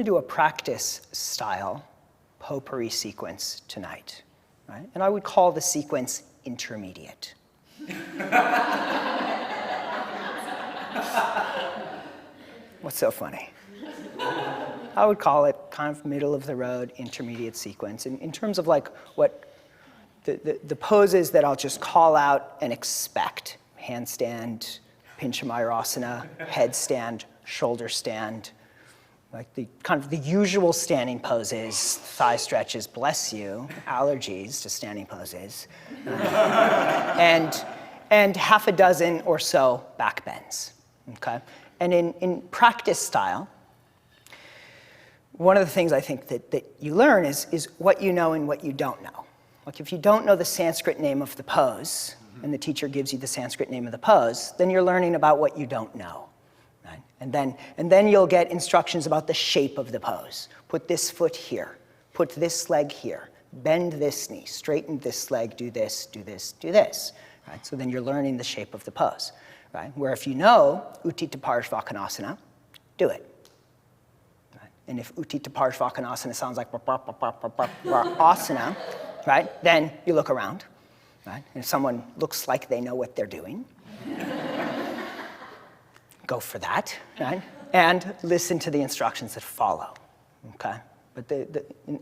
to do a practice style potpourri sequence tonight, right? And I would call the sequence intermediate. What's so funny? I would call it kind of middle of the road intermediate sequence. And in terms of like what the poses that I'll just call out and expect: handstand, Pinchamayurasana, headstand, shoulder stand, like the kind of the usual standing poses, thigh stretches, bless you, allergies to standing poses, and half a dozen or so back bends, okay? And in practice style, one of the things I think that you learn is what you know and what you don't know. Like if you don't know the Sanskrit name of the pose, and the teacher gives you the Sanskrit name of the pose, then you're learning about what you don't know. Right? And then you'll get instructions about the shape of the pose. Put this foot here, put this leg here, bend this knee, straighten this leg, do this, do this, do this. Right? So then you're learning the shape of the pose. Right? Where if you know Utthita Parshvakonasana, do it. Right? And if Utthita Parshvakonasana sounds like asana, right? Then you look around. Right? And if someone looks like they know what they're doing, go for that, right? And listen to the instructions that follow, okay? But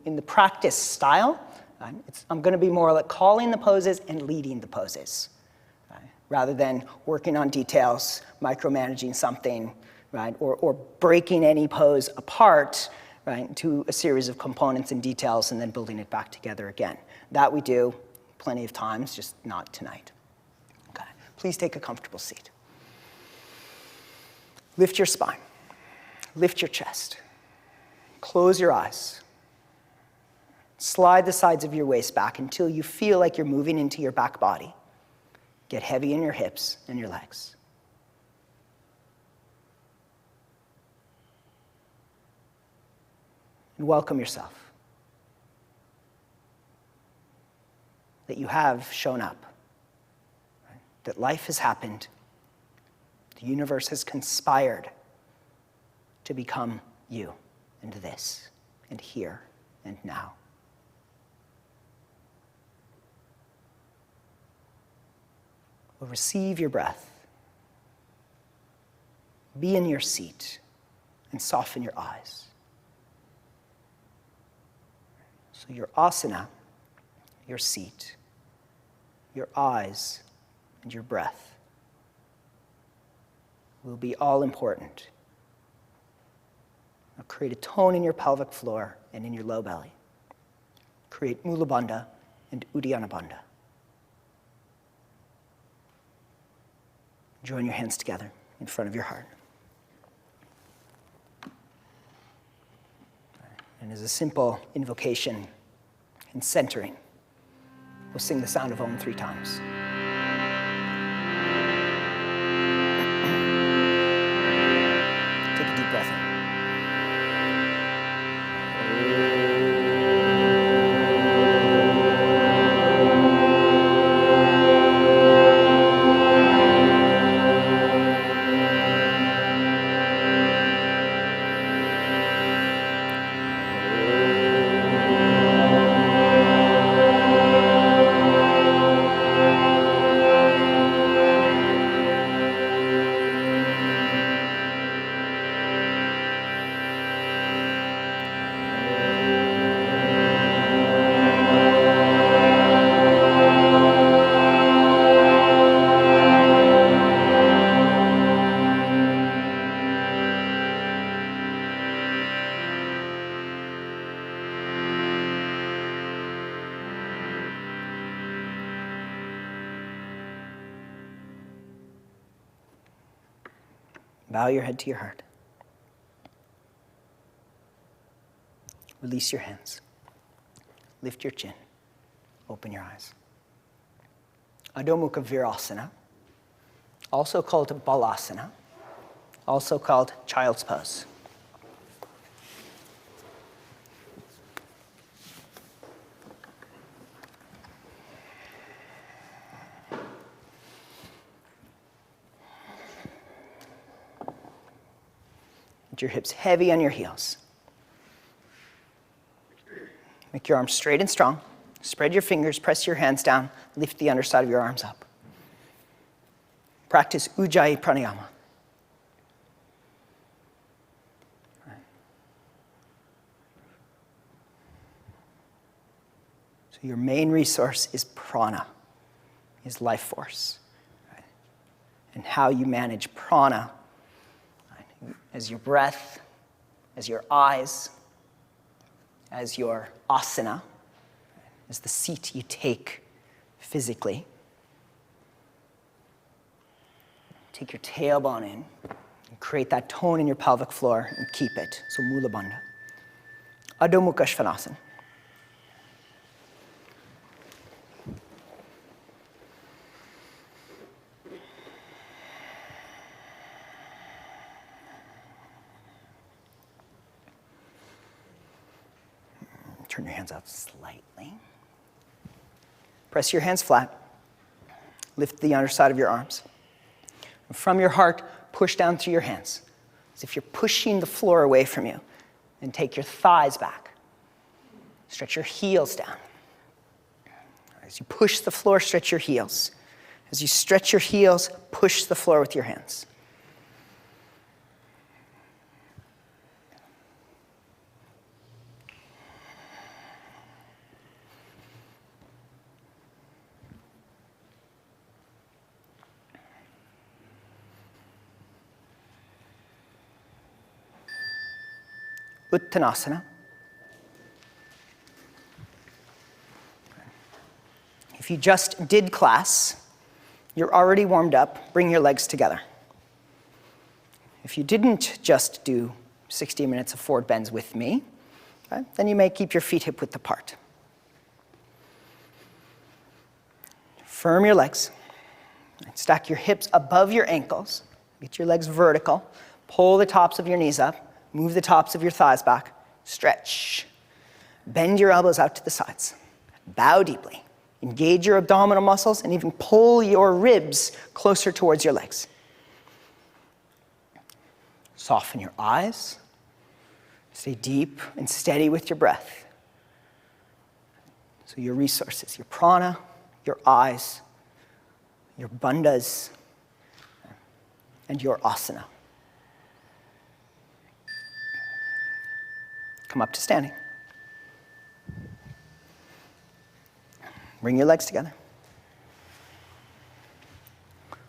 in the practice style, right, I'm going to be more like calling the poses and leading the poses, right? Rather than working on details, micromanaging something, right? Or breaking any pose apart, right, into a series of components and details and then building it back together again. That we do plenty of times, just not tonight. Okay. Please take a comfortable seat. Lift your spine. Lift your chest. Close your eyes. Slide the sides of your waist back until you feel like you're moving into your back body. Get heavy in your hips and your legs. And welcome yourself. That you have shown up, right? That life has happened, the universe has conspired to become you, and this, and here, and now. Well, receive your breath, be in your seat, and soften your eyes. So your asana, your seat, your eyes, and your breath will be all important. Now create a tone in your pelvic floor and in your low belly. Create Mula Bandha and Uddiyana Bandha. Join your hands together in front of your heart. And as a simple invocation and centering, we'll sing the sound of Om 3 times. Take a deep breath in. Bow your head to your heart. Release your hands. Lift your chin. Open your eyes. Adho Mukha Virasana, also called Balasana, also called Child's Pose. Your hips heavy on your heels. Make your arms straight and strong. Spread your fingers, press your hands down, lift the underside of your arms up. Practice Ujjayi Pranayama. So your main resource is prana, is life force. Right? And how you manage prana, right? As your breath, as your eyes, as your asana, as the seat you take physically. Take your tailbone in and create that tone in your pelvic floor and keep it. So Mula Bandha. Adho Mukha Svanasana. Turn your hands out slightly. Press your hands flat. Lift the underside of your arms. And from your heart, push down through your hands, as if you're pushing the floor away from you. And take your thighs back. Stretch your heels down. As you push the floor, stretch your heels. As you stretch your heels, push the floor with your hands. Uttanasana. If you just did class, you're already warmed up. Bring your legs together. If you didn't just do 60 minutes of forward bends with me, okay, then you may keep your feet hip-width apart. Firm your legs. Stack your hips above your ankles. Get your legs vertical. Pull the tops of your knees up. Move the tops of your thighs back. Stretch. Bend your elbows out to the sides. Bow deeply. Engage your abdominal muscles and even pull your ribs closer towards your legs. Soften your eyes. Stay deep and steady with your breath. So your resources, your prana, your eyes, your bandhas, and your asana. Come up to standing. Bring your legs together.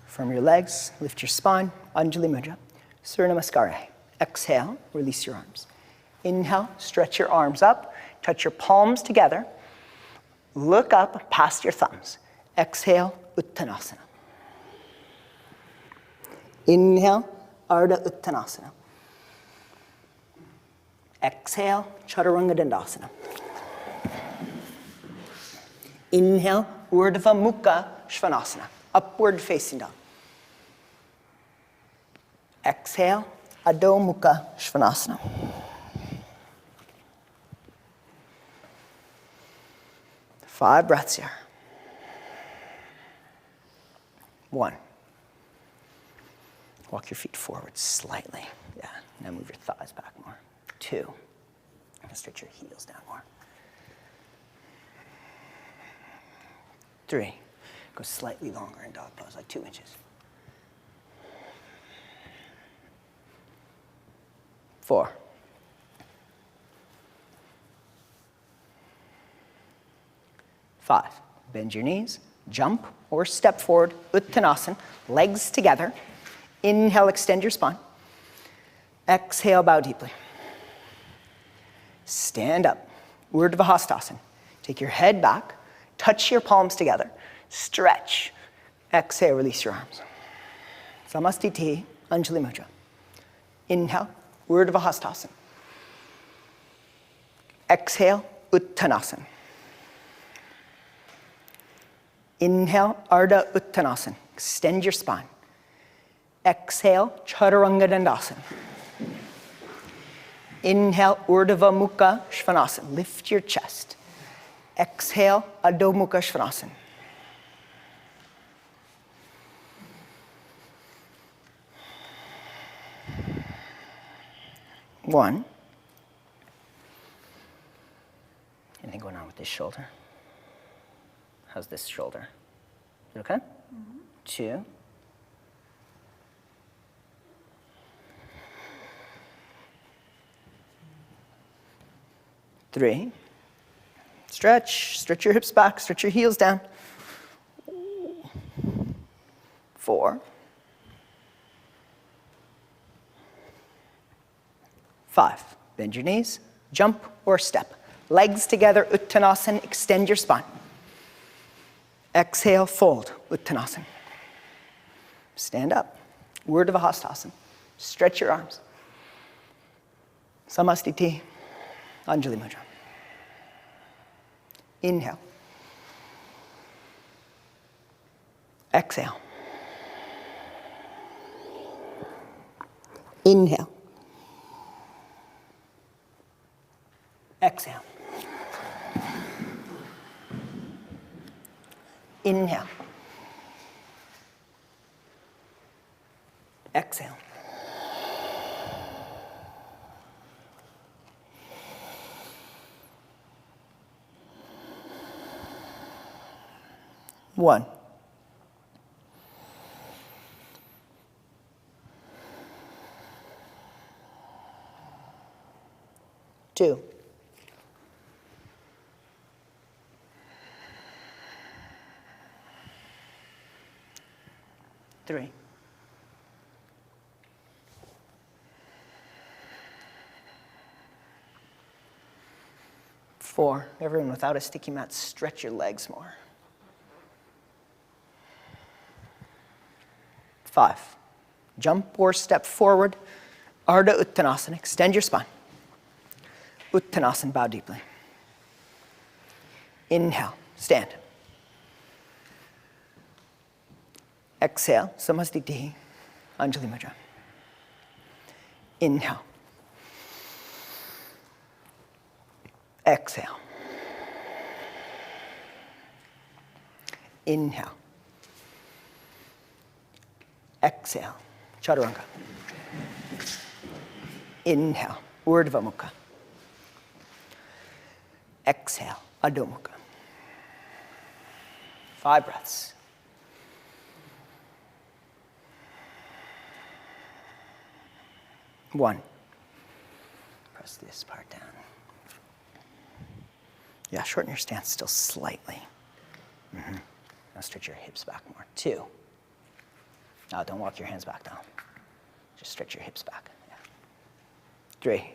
From your legs, lift your spine, Anjali Mudra, Surya Namaskara. Exhale, release your arms. Inhale, stretch your arms up, touch your palms together, look up past your thumbs. Exhale, Uttanasana. Inhale, Ardha Uttanasana. Exhale, Chaturanga Dandasana. Inhale, Urdhva Mukha Svanasana, upward facing dog. Exhale, Adho Mukha Svanasana. Five breaths here. 1. Walk your feet forward slightly. Yeah, now move your thighs back more. 2. Stretch your heels down more. 3. Go slightly longer in dog pose, like 2 inches. 4. 5. Bend your knees, jump or step forward, Uttanasana, legs together. Inhale, extend your spine. Exhale, bow deeply. Stand up, Urdhva Hastasana. Take your head back, touch your palms together, stretch. Exhale, release your arms. Samastiti, Anjali Mudra. Inhale, Urdhva Hastasana. Exhale, Uttanasana. Inhale, Ardha Uttanasana. Extend your spine. Exhale, Chaturanga Dandasana. Inhale, Urdhva Mukha Svanasana. Lift your chest. Exhale, Adho Mukha Svanasana. One. And then go this shoulder? How's this shoulder? Okay? 2. 3. Stretch your hips back, stretch your heels down. 4. 5. Bend your knees, jump or step. Legs together, Uttanasana, extend your spine. Exhale, fold, Uttanasana. Stand up, Urdhva Hastasana. Stretch your arms. Samastiti, Anjali Mudra. Inhale. Exhale. Inhale. Exhale. Inhale. Exhale. One. 2. 3. 4. Everyone without a sticky mat, stretch your legs more. 5. Jump or step forward. Ardha Uttanasana. Extend your spine. Uttanasana, bow deeply. Inhale, stand. Exhale, Samastiti, Anjali Mudra. Inhale. Exhale. Inhale. Exhale, Chaturanga. Inhale, Urdhva Mukha. Exhale, Adho Mukha. 5 breaths. One. Press this part down. Yeah, shorten your stance still slightly. Now stretch your hips back more. 2. Now don't walk your hands back down. Just stretch your hips back. Yeah. 3.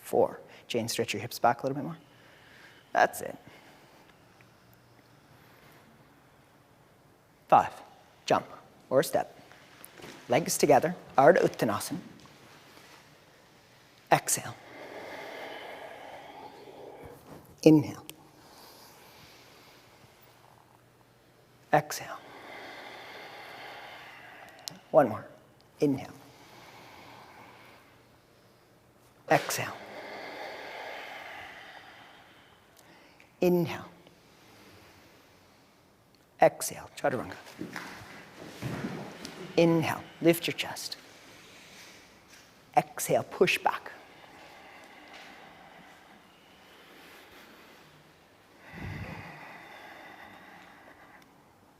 4. Jane, stretch your hips back a little bit more. That's it. 5. Jump or step. Legs together, Ardha Uttanasana. Exhale. Inhale. Exhale. One more. Inhale. Exhale. Inhale. Exhale, Chaturanga. Inhale, lift your chest. Exhale, push back.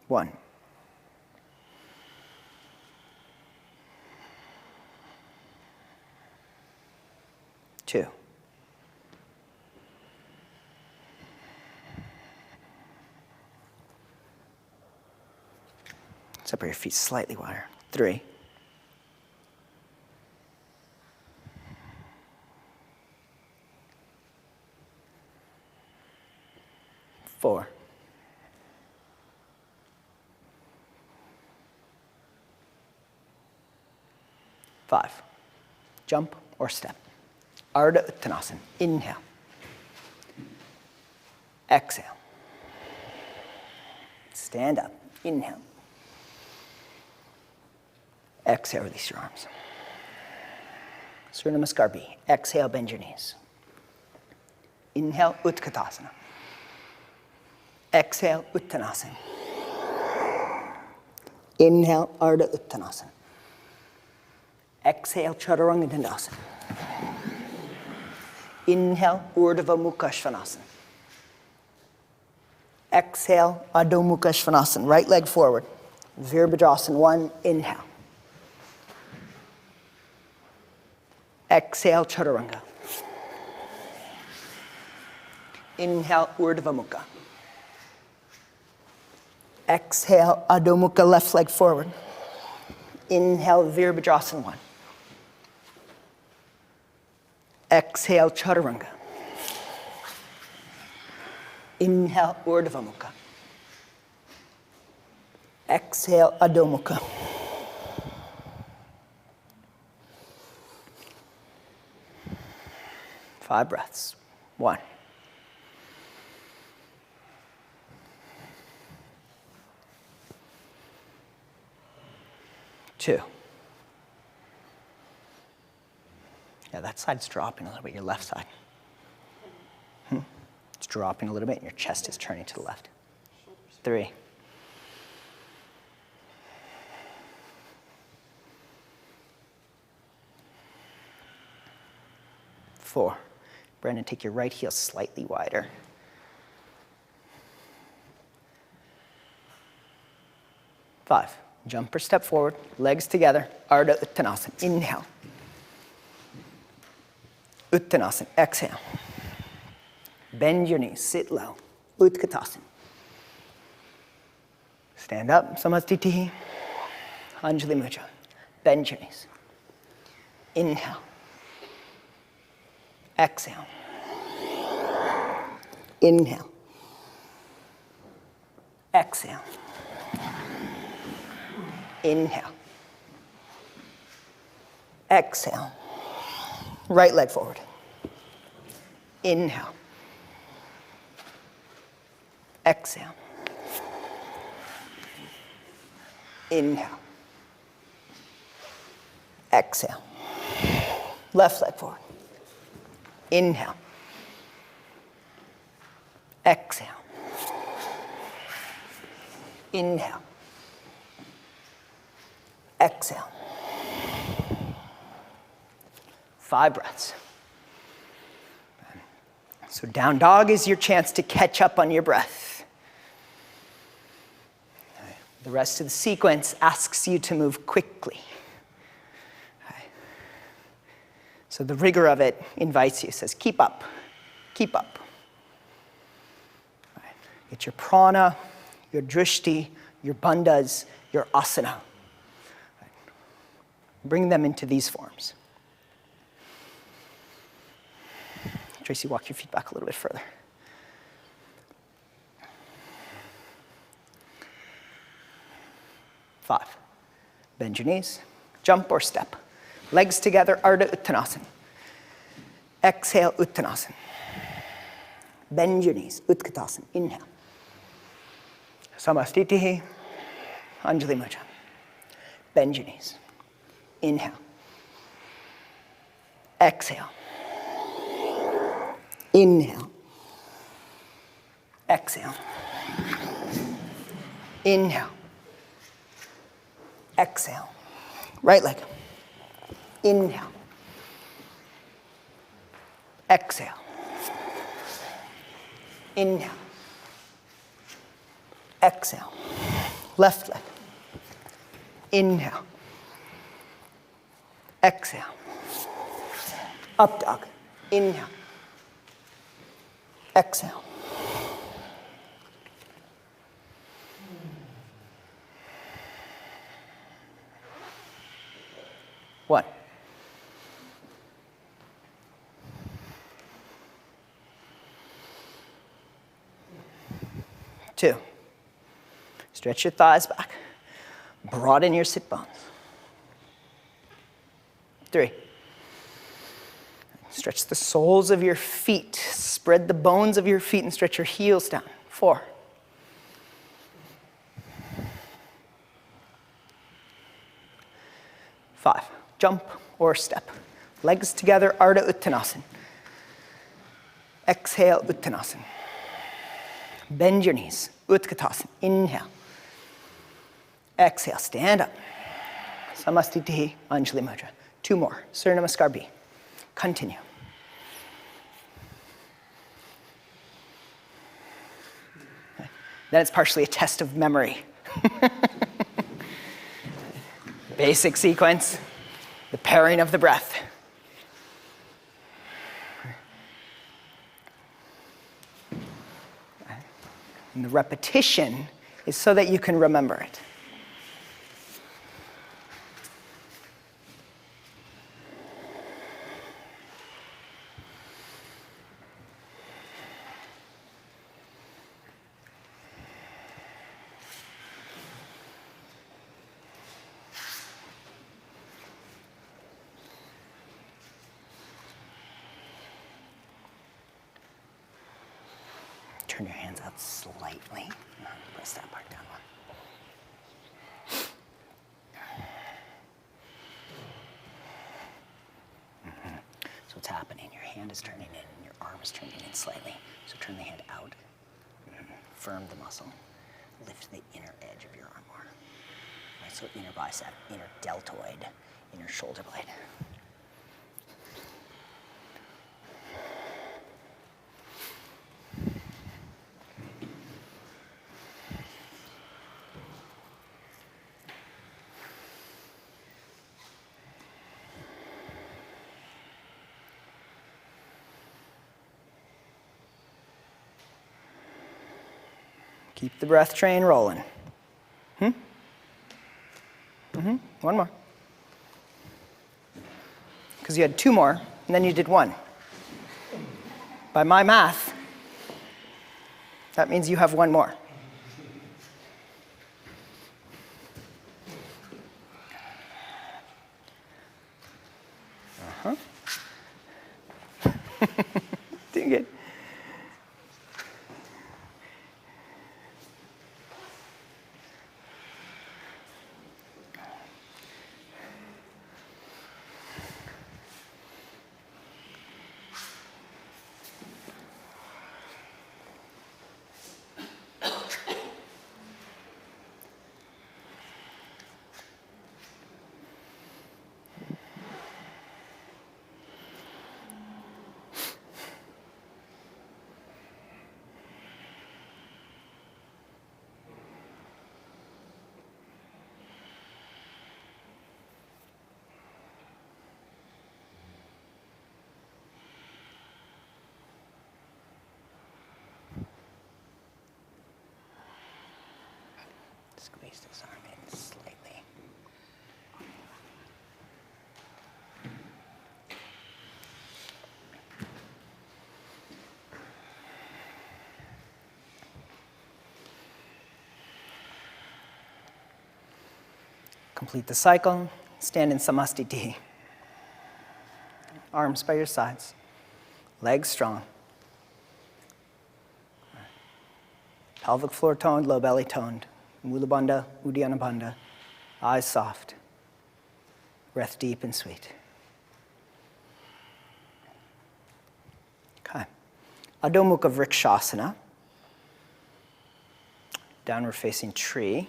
One. 2. 'Separate your feet slightly wider. 3. 4. 5. Jump or step. Ardha Uttanasana. Inhale. Exhale. Stand up. Inhale. Exhale, release your arms. Surya Namaskar B. Exhale, bend your knees. Inhale, Utkatasana. Exhale, Uttanasana. Inhale, Ardha Uttanasana. Exhale, Chaturanga Dandasana. Inhale, Urdhva Mukha Svanasana. Exhale, Adho Mukha Svanasana. Right leg forward. Virabhadrasana 1, inhale. Exhale, Chaturanga. Inhale, Urdhva Mukha. Exhale, Adho Mukha, left leg forward. Inhale, Virabhadrasana 1. Exhale, Chaturanga. Inhale, Urdhva Mukha. Exhale, Adho Mukha. Five breaths. 1. 2. Yeah, that side's dropping a little bit, your left side. It's dropping a little bit and your chest is turning to the left. 3. 4. Brandon, take your right heel slightly wider. 5. Jump or step forward, legs together, Ardha Uttanasana. Inhale. Uttanasana, exhale. Bend your knees, sit low. Utkatasana. Stand up, Samastitihi. Anjali Mudra. Bend your knees. Inhale. Exhale. Inhale. Exhale. Inhale. Exhale. Right leg forward. Inhale. Exhale. Inhale. Exhale. Left leg forward. Inhale. Exhale. Inhale. Exhale. 5 breaths. So down dog is your chance to catch up on your breath. The rest of the sequence asks you to move quickly. So the rigor of it invites you, says, keep up, keep up. Get your prana, your drishti, your bandhas, your asana. Bring them into these forms. Tracy, walk your feet back a little bit further. Five. Bend your knees, jump or step. Legs together, Ardha Uttanasana. Exhale, Uttanasana. Bend your knees, Utkatasana. Inhale. Samastitihi, Anjali Mudra. Bend your knees. Inhale. Exhale. Inhale. Exhale. Inhale. Exhale. Right leg. Inhale. Exhale. Inhale. Exhale. Left leg. Inhale. Exhale. Up dog. Inhale. Exhale. One. Two. Stretch your thighs back. Broaden your sit bones. 3. Stretch the soles of your feet. Spread the bones of your feet and stretch your heels down. 4. 5. Jump or step. Legs together, Ardha Uttanasana. Exhale, Uttanasana. Bend your knees, Utkatasana. Inhale. Exhale, stand up. Samastitihi, Anjali Mudra. 2 more. Surya Namaskar B. Continue. Okay. Then it's partially a test of memory. Basic sequence, the pairing of the breath. And the repetition is so that you can remember it. Turn your hands out slightly. Press that part down more. So what's happening? Your hand is turning in, and your arm is turning in slightly. So turn the hand out. Firm the muscle. Lift the inner edge of your arm more. Right, so inner bicep, inner deltoid, inner shoulder blade. Keep the breath train rolling. One more. Because you had 2 more, and then you did 1. By my math, that means you have 1 more. Doing good. Squeeze this arm in slightly. Complete the cycle. Stand in Samastiti. Arms by your sides. Legs strong. Pelvic floor toned, low belly toned. Mula Bandha, Uddiyana Bandha. Eyes soft. Breath deep and sweet. Okay. Adho Mukha Vrikshasana. Downward facing tree.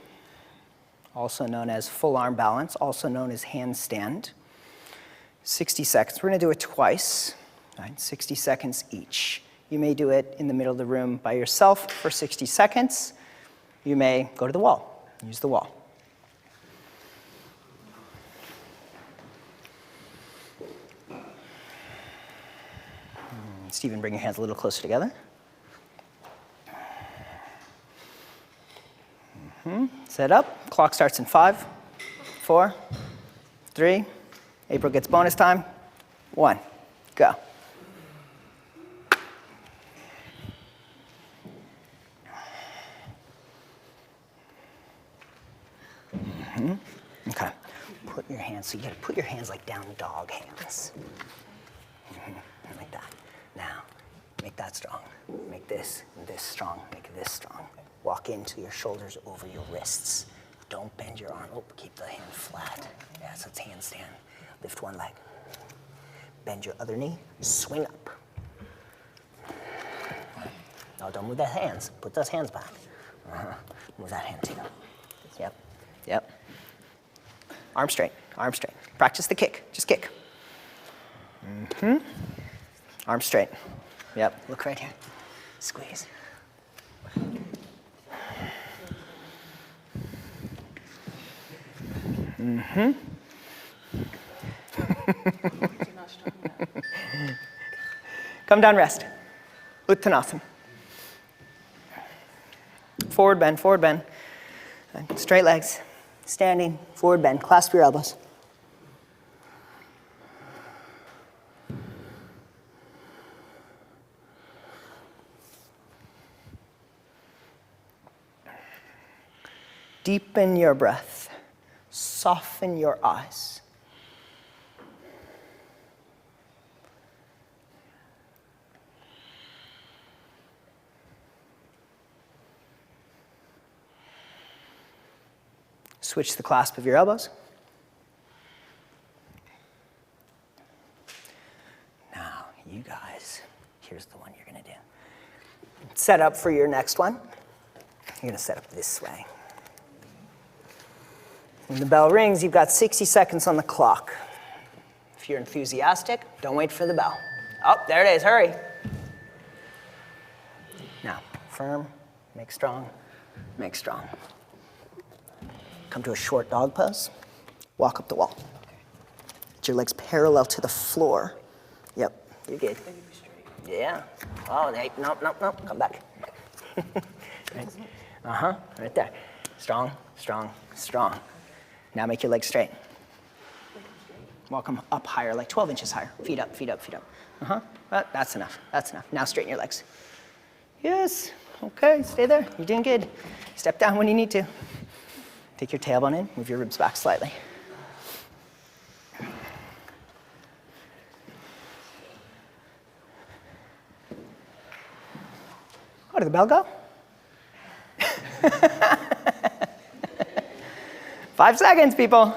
Also known as full arm balance, also known as handstand. 60 seconds. We're going to do it twice, right? 60 seconds each. You may do it in the middle of the room by yourself for 60 seconds. You may go to the wall, use the wall. Stephen, bring your hands a little closer together. Set up. Clock starts in 5, 4, 3. April gets bonus time. 1. Go. Okay. Put your hands, so you gotta put your hands like down dog hands. Like that. Now, make that strong. Make this and this strong. Make this strong. Walk into your shoulders over your wrists. Don't bend your arm. Oh, keep the hand flat. Yeah, so it's handstand. Lift one leg. Bend your other knee. Swing up. No, don't move those hands. Put those hands back. Move that hand too. Yep. Arm straight. Arm straight. Practice the kick. Just kick. Arms straight. Yep. Look right here. Squeeze. Come down, rest. Uttanasana. Forward bend, forward bend. Straight legs. Standing, forward bend. Clasp your elbows. Deepen your breath. Soften your eyes. Switch the clasp of your elbows. Now, you guys, here's the one you're going to do. Set up for your next one. You're going to set up this way. When the bell rings, you've got 60 seconds on the clock. If you're enthusiastic, don't wait for the bell. Oh, there it is, hurry. Now, firm, make strong, make strong. Come to a short dog pose. Walk up the wall. Get your legs parallel to the floor. Yep, you're good. Yeah. Oh, hey, nope, nope, nope, come back. Right. Right there. Strong, strong, strong. Now make your legs straight. Walk them up higher, like 12 inches higher. Feet up, feet up, feet up. That's enough, that's enough. Now straighten your legs. Yes, okay, stay there. You're doing good. Step down when you need to. Take your tailbone in, move your ribs back slightly. Oh, did the bell go? 5 seconds, people.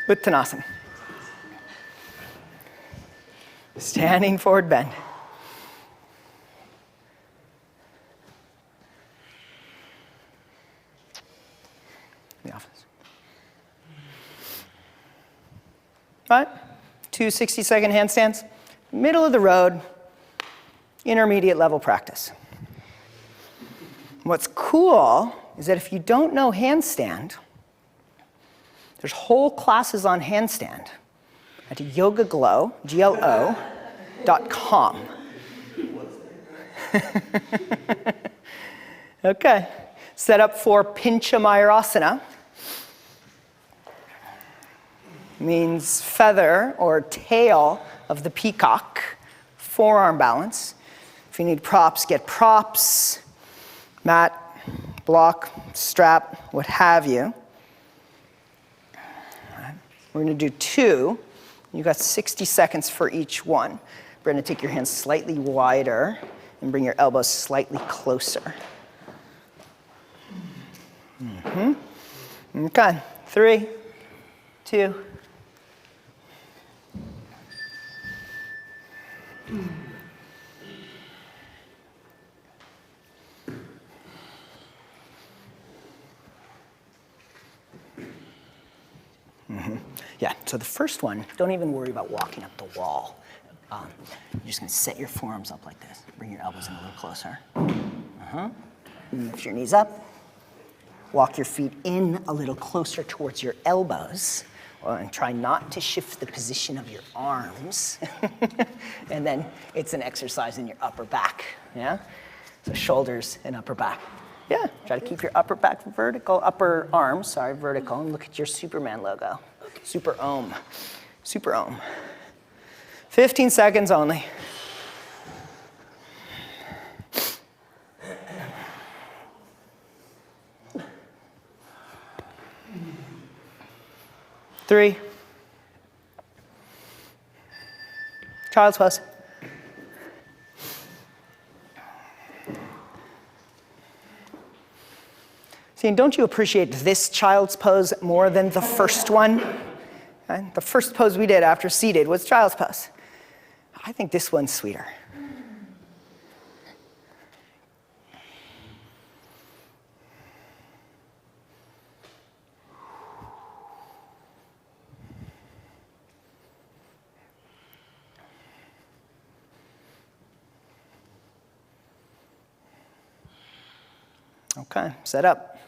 Uttanasana. Standing forward bend. The office. Right? 2 60-second handstands. Middle of the road, intermediate level practice. What's cool is that if you don't know handstand, there's whole classes on handstand at Yogaglo, GLO.com. Okay, set up for Pinchamayurasana. Means feather or tail of the peacock, forearm balance. If you need props, get props. Mat, block, strap, what have you. We're going to do 2. You've got 60 seconds for each one. We're going to take your hands slightly wider and bring your elbows slightly closer. Okay, 3, 2. Yeah, so the first one, don't even worry about walking up the wall. You're just going to set your forearms up like this. Bring your elbows in a little closer. Lift your knees up. Walk your feet in a little closer towards your elbows. And try not to shift the position of your arms. And then it's an exercise in your upper back. Yeah? So shoulders and upper back. Yeah, try to keep your upper back vertical, upper arms, sorry, vertical, and look at your Superman logo. Super Om. Super Om. 15 seconds only. Three. Child's pose. See, and don't you appreciate this child's pose more than the first one? Okay? The first pose we did after seated was child's pose. I think this one's sweeter. Okay, set up.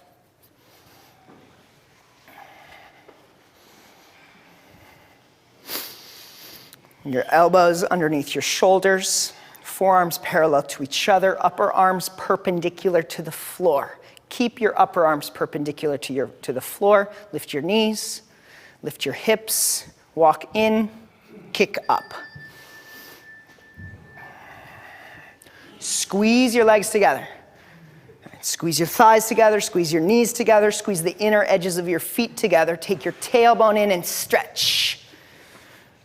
Your elbows underneath your shoulders, forearms parallel to each other, upper arms perpendicular to the floor. Keep your upper arms perpendicular to the floor. Lift your knees, lift your hips, walk in, kick up. Squeeze your legs together. Squeeze your thighs together, squeeze your knees together, squeeze the inner edges of your feet together. Take your tailbone in and stretch.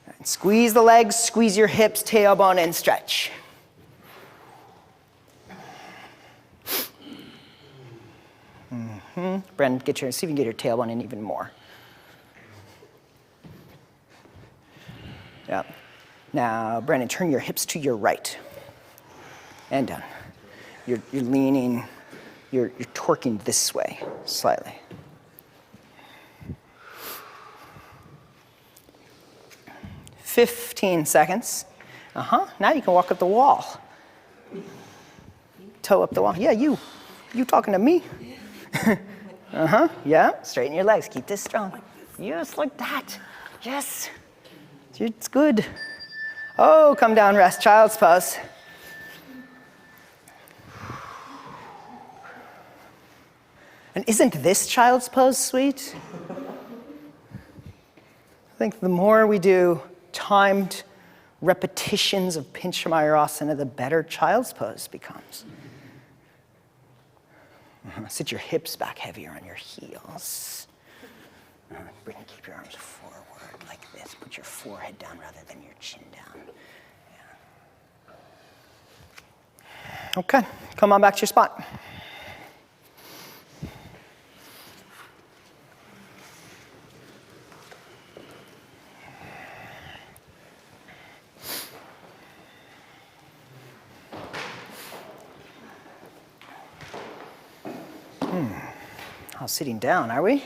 And squeeze the legs, squeeze your hips, tailbone in, stretch. Brendan, see if you can get your tailbone in even more. Yeah. Now, Brendan, turn your hips to your right. And down. You're leaning, you're torquing this way slightly. "15 seconds. Now you can walk up the wall. Toe up the wall. Yeah, you talking to me? Yeah, straighten your legs. Keep this strong. Yes, like that. Yes. It's good. Oh, come down, rest, child's pose. And isn't this child's pose sweet? I think the more we do timed repetitions of Pincha Mayurasana, the better child's pose becomes. Sit your hips back heavier on your heels. Keep your arms forward like this. Put your forehead down rather than your chin down. Yeah. Okay, come on back to your spot. All sitting down, are we?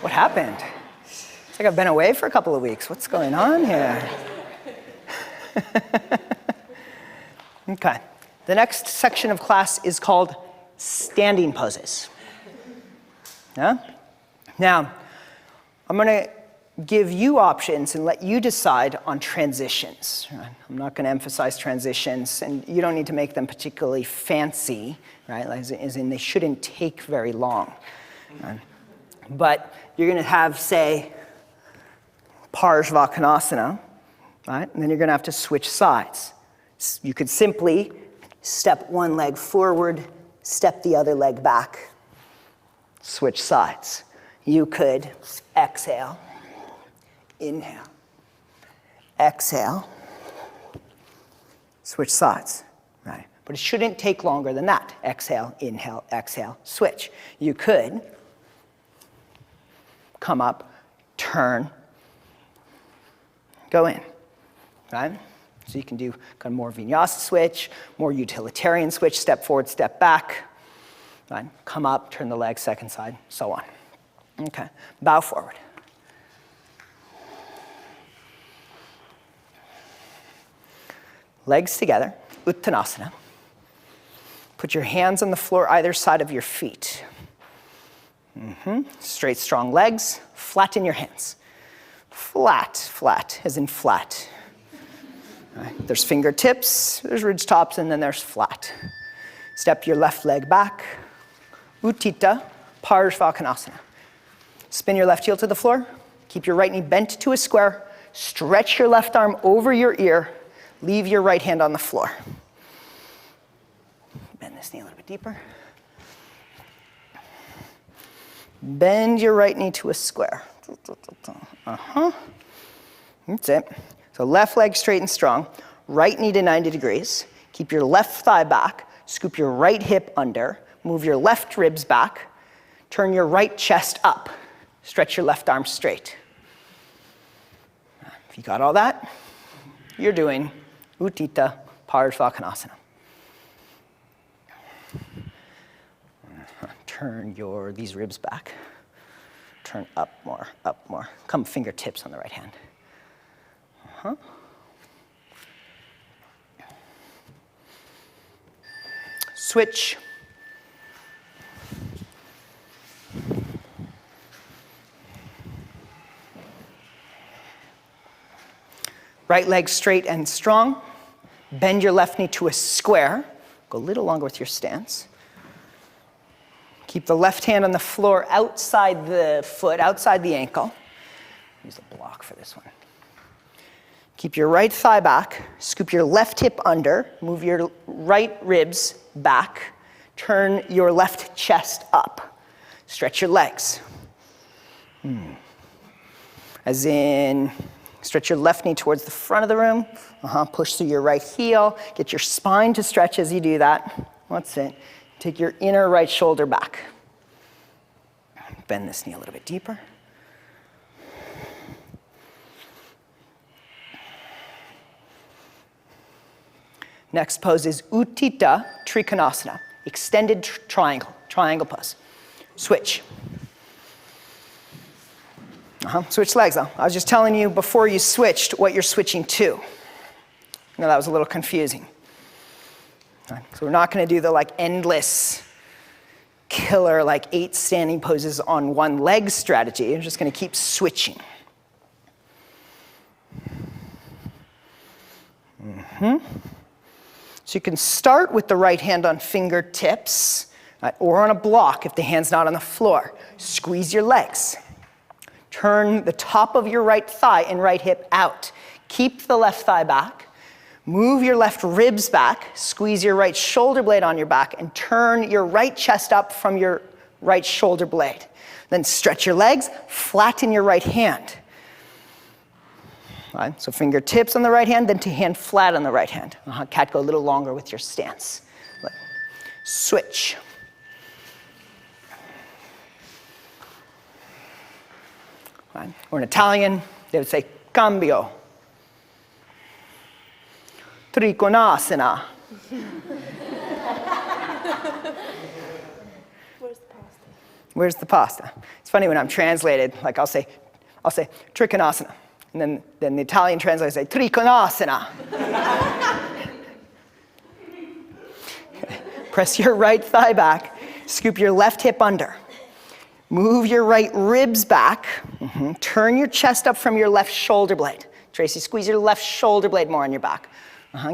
What happened? It's like I've been away for a couple of weeks. What's going on here? Okay. The next section of class is called standing poses. Yeah? Now, I'm going to give you options and let you decide on transitions. Right? I'm not going to emphasize transitions, and you don't need to make them particularly fancy, right? As in they shouldn't take very long. Right? But you're going to have, say, Parsvakonasana, right? And then you're going to have to switch sides. You could simply step one leg forward, step the other leg back, switch sides. You could exhale, inhale, exhale, switch sides, right? But it shouldn't take longer than that. Exhale, inhale, exhale, switch. You could come up, turn, go in, right? So you can do kind of more vinyasa switch, more utilitarian switch, step forward, step back, right? Come up, turn the leg, second side, so on. Okay, bow forward. Legs together, Uttanasana. Put your hands on the floor either side of your feet. Straight, strong legs, flatten your hands. Flat, flat, as in flat. Right. There's fingertips, there's ridge tops, and then there's flat. Step your left leg back. Utthita Parsvakonasana. Spin your left heel to the floor. Keep your right knee bent to a square. Stretch your left arm over your ear. Leave your right hand on the floor. Bend this knee a little bit deeper. Bend your right knee to a square. That's it. So left leg straight and strong. Right knee to 90 degrees. Keep your left thigh back. Scoop your right hip under. Move your left ribs back. Turn your right chest up. Stretch your left arm straight. If you got all that, you're doing Utthita Parsvakonasana. Turn these ribs back. Turn up more, up more. Come fingertips on the right hand. Switch. right leg straight and strong. Bend your left knee to a square. Go a little longer with your stance. Keep the left hand on the floor outside the foot, outside the ankle. Use a block for this one. Keep your right thigh back. Scoop your left hip under. Move your right ribs back. Turn your left chest up. Stretch your legs. As in, stretch your left knee towards the front of the room. Push through your right heel. Get your spine to stretch as you do that. That's it. Take your inner right shoulder back. Bend this knee a little bit deeper. Next pose is Utthita Trikonasana, extended triangle pose. Switch. Switch legs though. I was just telling you before you switched what you're switching to. That was a little confusing. So we're not going to do the endless killer 8 standing poses on one leg strategy. We're just going to keep switching. So you can start with the right hand on fingertips or on a block if the hand's not on the floor. Squeeze your legs. Turn the top of your right thigh and right hip out. Keep the left thigh back. Move your left ribs back. Squeeze your right shoulder blade on your back and turn your right chest up from your right shoulder blade. Then stretch your legs, flatten your right hand. Right, so fingertips on the right hand, then to hand flat on the right hand. Cat, go a little longer with your stance. Switch. Right. Or in Italian, they would say cambio. Trikonasana. Where's the pasta? It's funny when I'm translated, I'll say Trikonasana. And then the Italian translators say Trikonasana. Press your right thigh back. Scoop your left hip under. Move your right ribs back. Turn your chest up from your left shoulder blade. Tracy, squeeze your left shoulder blade more on your back.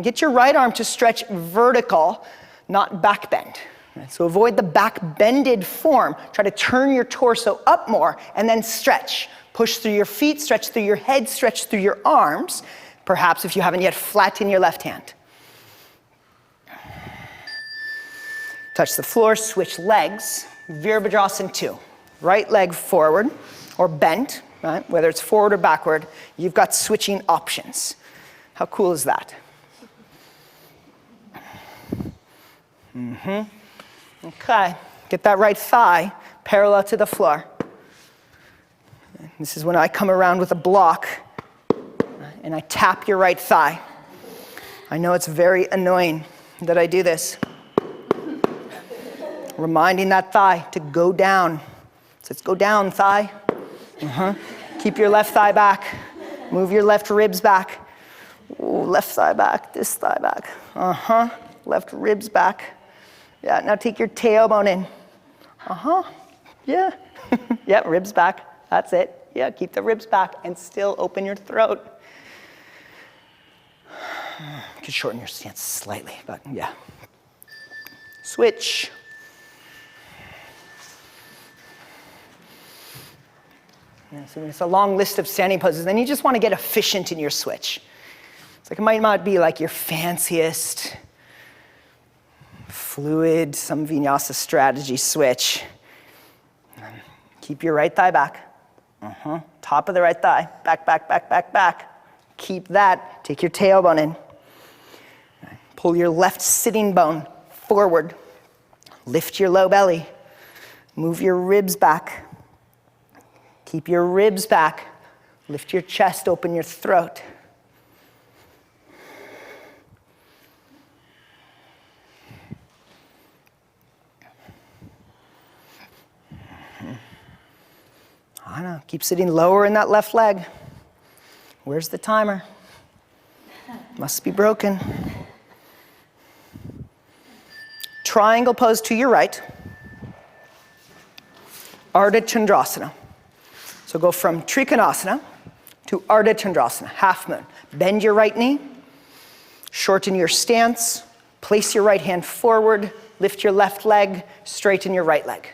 Get your right arm to stretch vertical, not back bend. So avoid the back bended form. Try to turn your torso up more and then stretch. Push through your feet, stretch through your head, stretch through your arms. Perhaps if you haven't yet, flatten your left hand. Touch the floor, switch legs. Virabhadrasana 2. Right leg forward or bent, right? Whether it's forward or backward, you've got switching options. How cool is that? Okay, get that right thigh parallel to the floor. This is when I come around with a block and I tap your right thigh. I know it's very annoying that I do this. Reminding that thigh to go down. So let's go down, thigh. Keep your left thigh back. Move your left ribs back. Ooh, left thigh back, this thigh back. Left ribs back. Yeah, now take your tailbone in. Yeah. Yeah, ribs back. That's it. Yeah, keep the ribs back and still open your throat. You can shorten your stance slightly, but yeah. Switch. Yeah, so it's a long list of standing poses. Then you just want to get efficient in your switch. It's it might not be your fanciest, fluid, some vinyasa strategy switch. Keep your right thigh back. Top of the right thigh. Back, back, back, back, back. Keep that. Take your tailbone in. Pull your left sitting bone forward. Lift your low belly. Move your ribs back. Keep your ribs back. Lift your chest, open your throat. I know, keep sitting lower in that left leg. Where's the timer? Must be broken. Triangle pose to your right. Ardha Chandrasana. So go from Trikonasana to Ardha Chandrasana, half moon. Bend your right knee, shorten your stance, place your right hand forward, lift your left leg, straighten your right leg.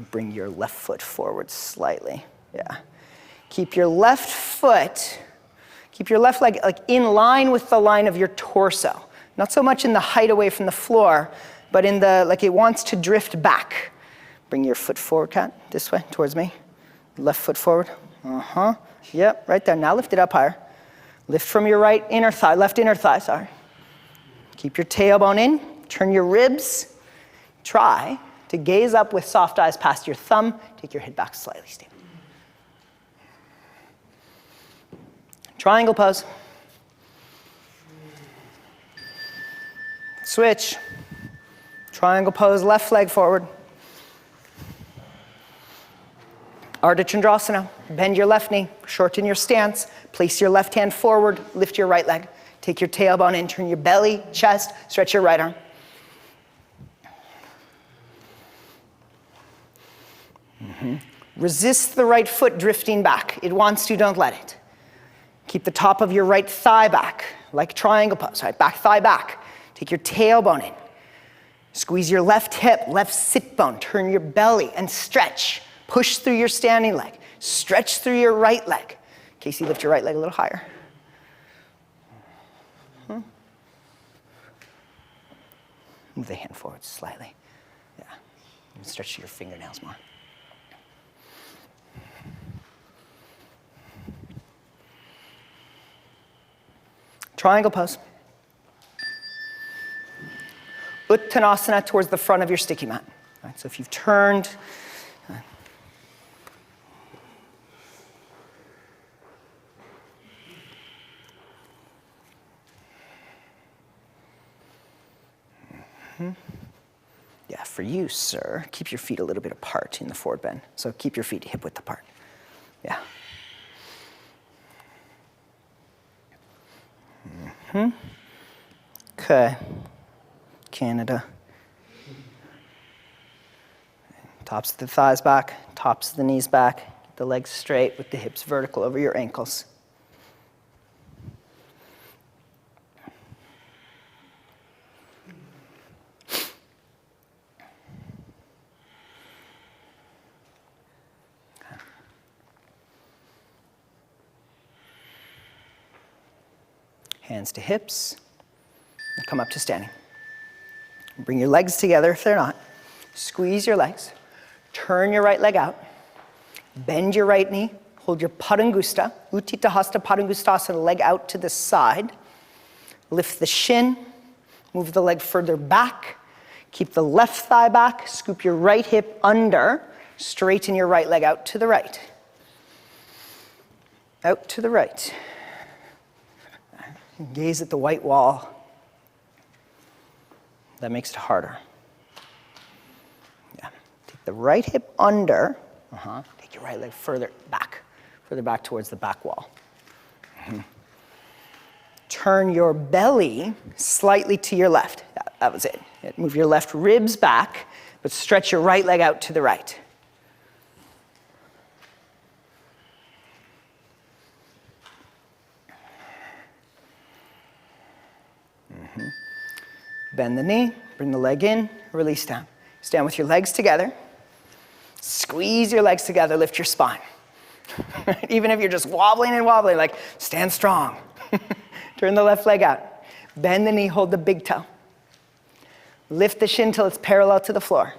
Bring your left foot forward slightly. Yeah. Keep your left leg like in line with the line of your torso. Not so much in the height away from the floor, but in the, like it wants to drift back. Bring your foot forward, Kat, this way, towards me. Left foot forward. Yep, right there. Now lift it up higher. Lift from your left inner thigh, sorry. Keep your tailbone in, turn your ribs. Try to gaze up with soft eyes past your thumb. Take your head back slightly, Steve. Triangle pose. Switch. Triangle pose, left leg forward. Ardha Chandrasana. Bend your left knee, shorten your stance, place your left hand forward, lift your right leg. Take your tailbone in, turn your belly, chest, stretch your right arm. Resist the right foot drifting back. It wants to, don't let it. Keep the top of your right thigh back, like triangle pose, right? Back thigh back. Take your tailbone in. Squeeze your left hip, left sit bone, turn your belly and stretch. Push through your standing leg. Stretch through your right leg. Casey, lift your right leg a little higher. Move the hand forward slightly. Yeah. Stretch your fingernails more. Triangle pose. Uttanasana towards the front of your sticky mat. All right, so if you've turned, yeah, for you, sir, keep your feet a little bit apart in the forward bend. So keep your feet hip width apart. Yeah. Okay. Canada. Tops of the thighs back, tops of the knees back. Get the legs straight with the hips vertical over your ankles. Hands to hips, and come up to standing. Bring your legs together if they're not. Squeeze your legs. Turn your right leg out. Bend your right knee. Hold your Padangusthasana, Utthita Hasta Padangusthasana, leg out to the side. Lift the shin. Move the leg further back. Keep the left thigh back. Scoop your right hip under. Straighten your right leg out to the right. Out to the right. Gaze at the white wall. That makes it harder. Yeah. Take the right hip under. Take your right leg further back towards the back wall. Turn your belly slightly to your left. That was it. Move your left ribs back, but stretch your right leg out to the right. Bend the knee, bring the leg in, release down. Stand with your legs together. Squeeze your legs together, lift your spine. Even if you're just wobbling and wobbling, like stand strong. Turn the left leg out. Bend the knee, hold the big toe. Lift the shin till it's parallel to the floor.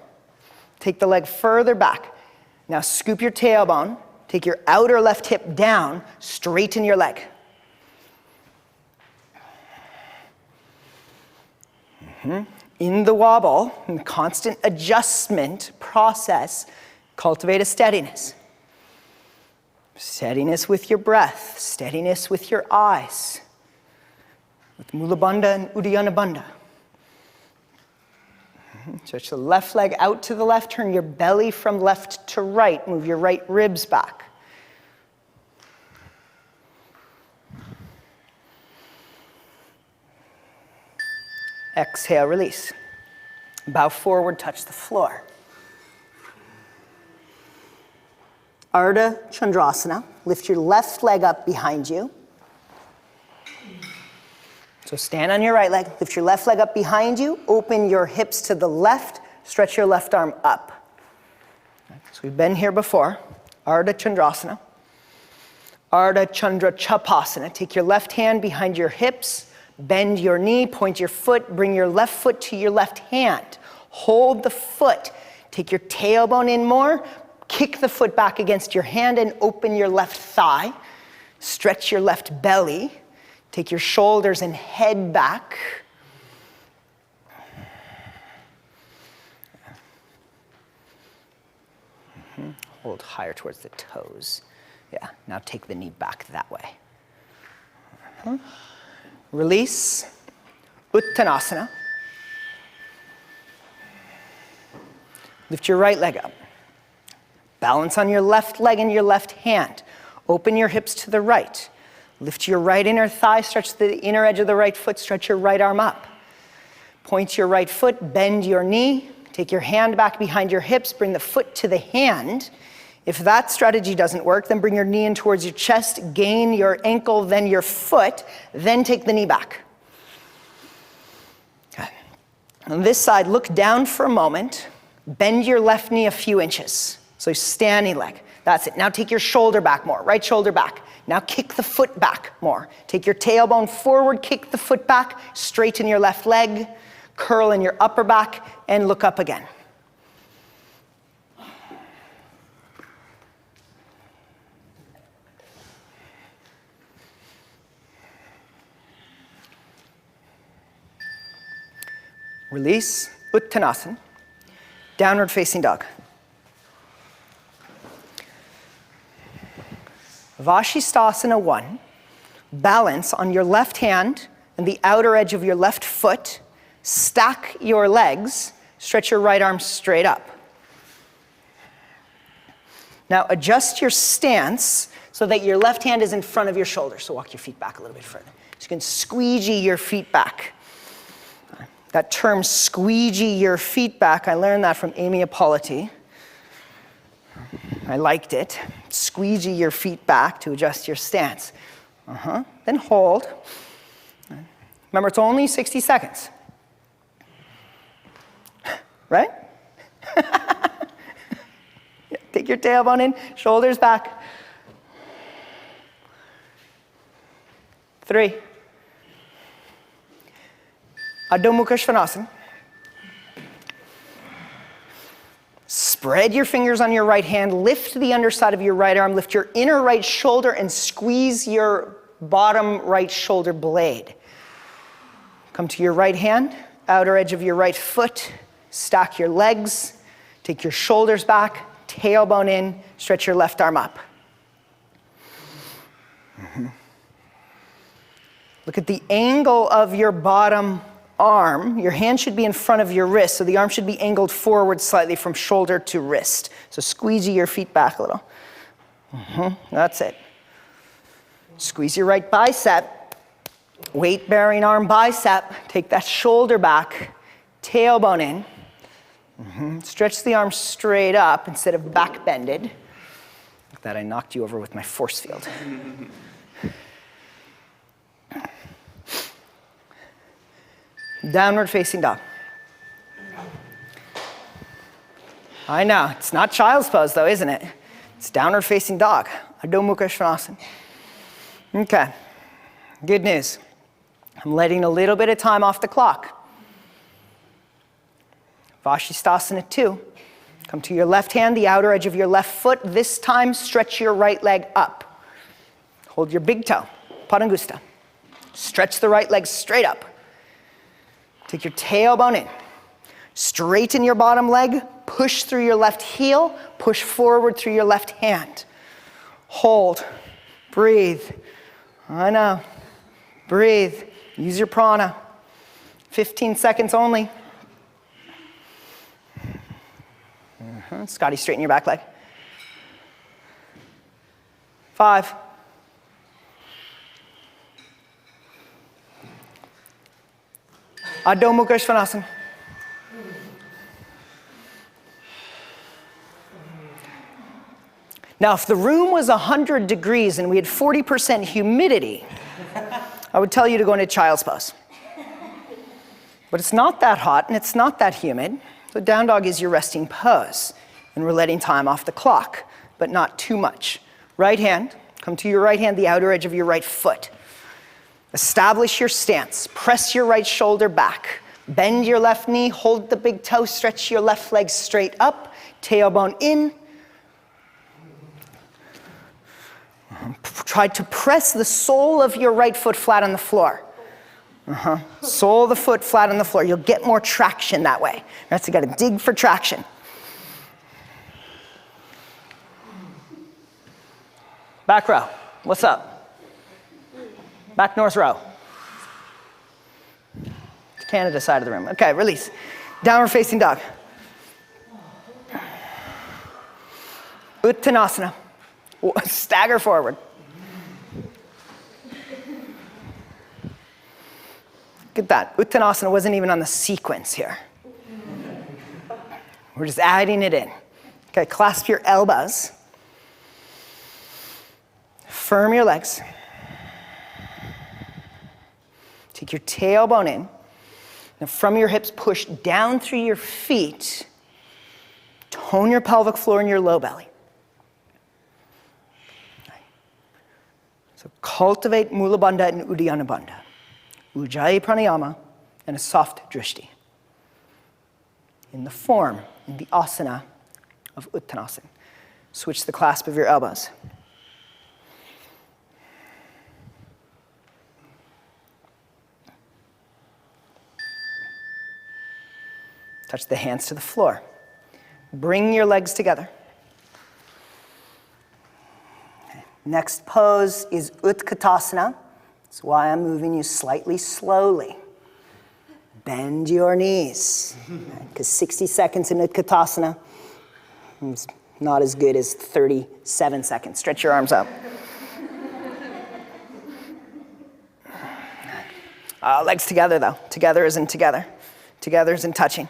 Take the leg further back. Now scoop your tailbone, take your outer left hip down, straighten your leg. In the wobble, in the constant adjustment process, cultivate a steadiness. Steadiness with your breath, steadiness with your eyes, with Mula Bandha and Uddiyana Bandha. Stretch the left leg out to the left, turn your belly from left to right, move your right ribs back. Exhale, release. Bow forward, touch the floor. Ardha Chandrasana. Lift your left leg up behind you. So stand on your right leg, lift your left leg up behind you, open your hips to the left, stretch your left arm up. So we've been here before. Ardha Chandrasana. Ardha Chandra Chapasana. Take your left hand behind your hips, bend your knee, point your foot, bring your left foot to your left hand. Hold the foot. Take your tailbone in more, kick the foot back against your hand and open your left thigh. Stretch your left belly. Take your shoulders and head back. Hold higher towards the toes. Yeah, now take the knee back that way. Release. Uttanasana. Lift your right leg up. Balance on your left leg and your left hand. Open your hips to the right. Lift your right inner thigh, stretch the inner edge of the right foot, stretch your right arm up. Point your right foot, bend your knee, take your hand back behind your hips, bring the foot to the hand. If that strategy doesn't work, then bring your knee in towards your chest, gain your ankle, then your foot, then take the knee back. Okay. On this side, look down for a moment, bend your left knee a few inches. So standing leg, that's it. Now take your shoulder back more, right shoulder back. Now kick the foot back more. Take your tailbone forward, kick the foot back, straighten your left leg, curl in your upper back, and look up again. Release, Uttanasana, downward facing dog. Vashisthasana 1, balance on your left hand and the outer edge of your left foot, stack your legs, stretch your right arm straight up. Now adjust your stance so that your left hand is in front of your shoulder, so walk your feet back a little bit further. So you can squeegee your feet back. That term, squeegee your feet back, I learned that from Amy Apoliti. I liked it. Squeegee your feet back to adjust your stance. Then hold. Remember, it's only 60 seconds. Right? Take your tailbone in, shoulders back. 3. Adho Mukha Svanasana. Spread your fingers on your right hand, lift the underside of your right arm, lift your inner right shoulder and squeeze your bottom right shoulder blade. Come to your right hand, outer edge of your right foot, stack your legs, take your shoulders back, tailbone in, stretch your left arm up. Look at the angle of your bottom arm. Your hand should be in front of your wrist, so the arm should be angled forward slightly from shoulder to wrist. So squeegee your feet back a little. That's it. Squeeze your right bicep. Weight-bearing arm bicep. Take that shoulder back, tailbone in. Stretch the arm straight up instead of back bended. Like that I knocked you over with my force field. Downward facing dog. I know, it's not child's pose though, isn't it? It's downward facing dog. Adho Mukha Svanasana. Okay, good news. I'm letting a little bit of time off the clock. Vashisthasana 2. Come to your left hand, the outer edge of your left foot. This time, stretch your right leg up. Hold your big toe, Padangusta. Stretch the right leg straight up. Take your tailbone in. Straighten your bottom leg, push through your left heel, push forward through your left hand. Hold, breathe. I know, breathe. Use your prana. 15 seconds only. Scotty, straighten your back leg. 5. Adho Mukha Svanasana. Now, if the room was 100 degrees and we had 40% humidity, I would tell you to go into child's pose. But it's not that hot and it's not that humid. So down dog is your resting pose. And we're letting time off the clock, but not too much. Right hand, come to your right hand, the outer edge of your right foot. Establish your stance. Press your right shoulder back. Bend your left knee, hold the big toe, stretch your left leg straight up, tailbone in. Try to press the sole of your right foot flat on the floor. Sole of the foot flat on the floor. You'll get more traction that way. That's, you gotta dig for traction. Back row, what's up? Back north row. Canada side of the room. Okay, release. Downward facing dog. Uttanasana. Stagger forward. Look at that. Uttanasana wasn't even on the sequence here. We're just adding it in. Okay, clasp your elbows. Firm your legs. Take your tailbone in. Now from your hips, push down through your feet. Tone your pelvic floor and your low belly. So cultivate Mula Bandha and Uddiyana Bandha. Ujjayi Pranayama and a soft drishti. In the form, in the asana of Uttanasana. Switch the clasp of your elbows. Touch the hands to the floor. Bring your legs together. Okay. Next pose is Utkatasana. That's why I'm moving you slightly slowly. Bend your knees. Because 60 seconds in Utkatasana is not as good as 37 seconds. Stretch your arms out. Legs together though. Together isn't together. Together isn't touching.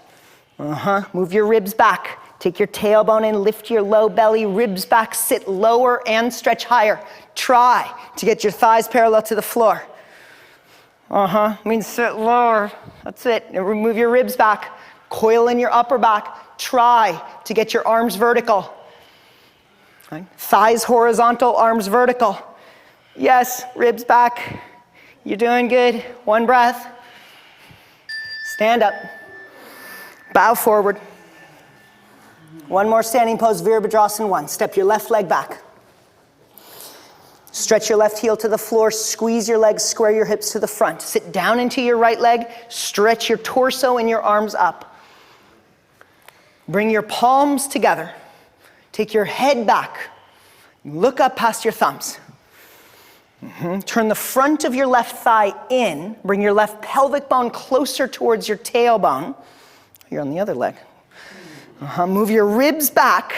Move your ribs back. Take your tailbone in, lift your low belly, ribs back, sit lower and stretch higher. Try to get your thighs parallel to the floor. Means sit lower. That's it. And move your ribs back. Coil in your upper back. Try to get your arms vertical. Right? Thighs horizontal, arms vertical. Yes, ribs back. You're doing good. One breath. Stand up. Bow forward. One more standing pose, Virabhadrasana 1. Step your left leg back. Stretch your left heel to the floor, squeeze your legs, square your hips to the front. Sit down into your right leg, stretch your torso and your arms up. Bring your palms together. Take your head back. Look up past your thumbs. Turn the front of your left thigh in. Bring your left pelvic bone closer towards your tailbone. You're on the other leg. Move your ribs back,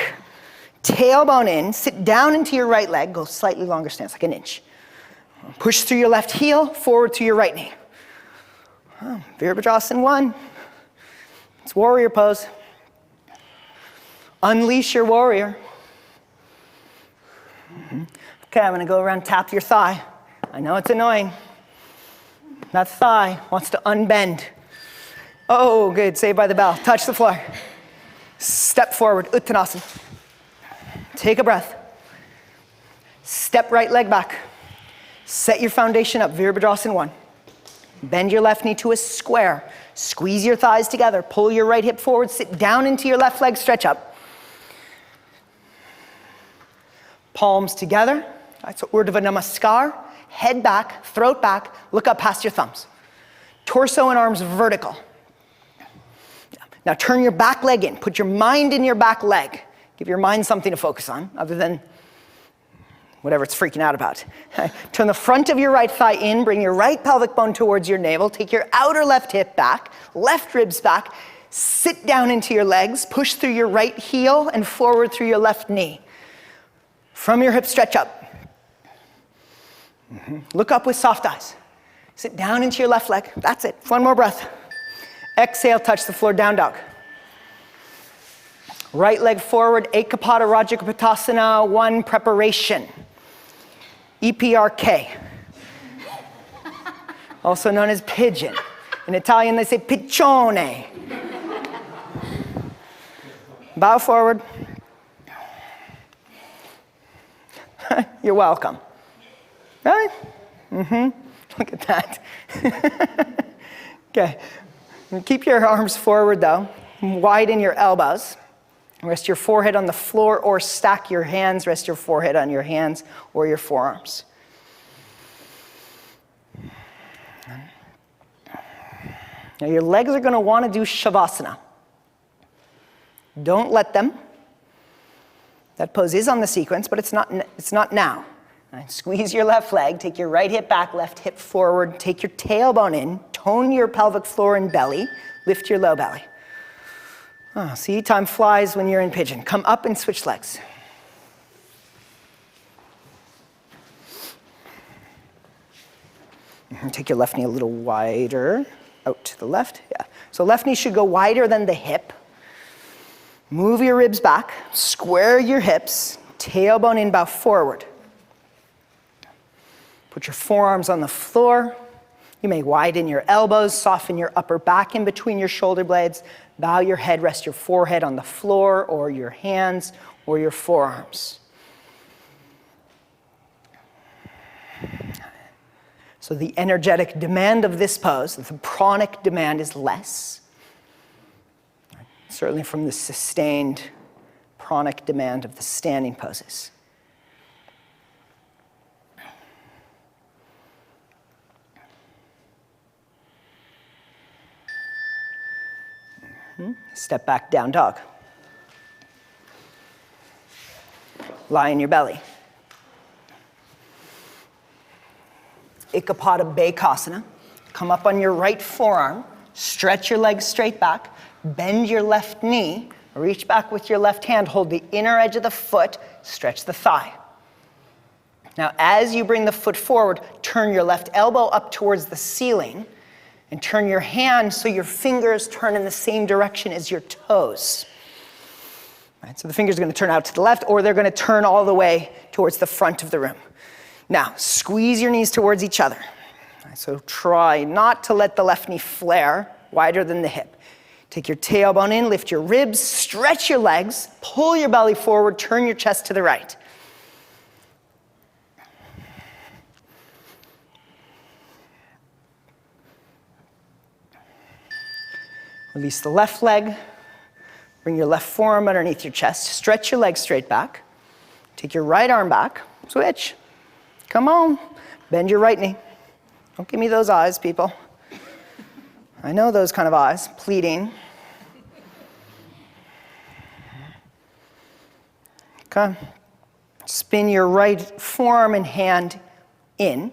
tailbone in, sit down into your right leg, go slightly longer stance, like an inch. Push through your left heel, forward to your right knee. Virabhadrasana 1. It's warrior pose. Unleash your warrior. Okay, I'm gonna go around, tap your thigh. I know it's annoying. That thigh wants to unbend. Oh, good, saved by the bell. Touch the floor. Step forward, Uttanasana. Take a breath. Step right leg back. Set your foundation up, Virabhadrasana 1. Bend your left knee to a square. Squeeze your thighs together. Pull your right hip forward. Sit down into your left leg, stretch up. Palms together. That's Urdhva Namaskar. Head back, throat back. Look up past your thumbs. Torso and arms vertical. Now turn your back leg in. Put your mind in your back leg. Give your mind something to focus on other than whatever it's freaking out about. Turn the front of your right thigh in. Bring your right pelvic bone towards your navel. Take your outer left hip back. Left ribs back. Sit down into your legs. Push through your right heel and forward through your left knee. From your hips, stretch up. Look up with soft eyes. Sit down into your left leg. That's it. One more breath. Exhale, touch the floor, down dog. Right leg forward, Ekapada Rajakapatasana 1 preparation. EPRK. Also known as pigeon. In Italian, they say piccione. Bow forward. You're welcome. Right? Look at that. Okay. Keep your arms forward, though. Widen your elbows. Rest your forehead on the floor or stack your hands. Rest your forehead on your hands or your forearms. Now your legs are going to want to do Shavasana. Don't let them. That pose is on the sequence, but it's not now. Right, squeeze your left leg, take your right hip back, left hip forward, take your tailbone in, tone your pelvic floor and belly, lift your low belly. Oh, see, time flies when you're in pigeon. Come up and switch legs. Take your left knee a little wider, out to the left, yeah. So left knee should go wider than the hip. Move your ribs back, square your hips, tailbone in, bow forward. Put your forearms on the floor. You may widen your elbows, soften your upper back in between your shoulder blades, bow your head, rest your forehead on the floor or your hands or your forearms. So the energetic demand of this pose, the pranic demand, is less. Certainly from the sustained pranic demand of the standing poses. Step back, down dog. Lie in your belly. Ekapada Bekasana. Come up on your right forearm, stretch your legs straight back, bend your left knee, reach back with your left hand, hold the inner edge of the foot, stretch the thigh. Now, as you bring the foot forward, turn your left elbow up towards the ceiling and turn your hand so your fingers turn in the same direction as your toes. Right, so the fingers are going to turn out to the left, or they're going to turn all the way towards the front of the room. Now, squeeze your knees towards each other. Right, so try not to let the left knee flare wider than the hip. Take your tailbone in, lift your ribs, stretch your legs, pull your belly forward, turn your chest to the right. Release the left leg. Bring your left forearm underneath your chest. Stretch your legs straight back. Take your right arm back. Switch. Come on. Bend your right knee. Don't give me those eyes, people. I know those kind of eyes. Pleading. Okay. Spin your right forearm and hand in.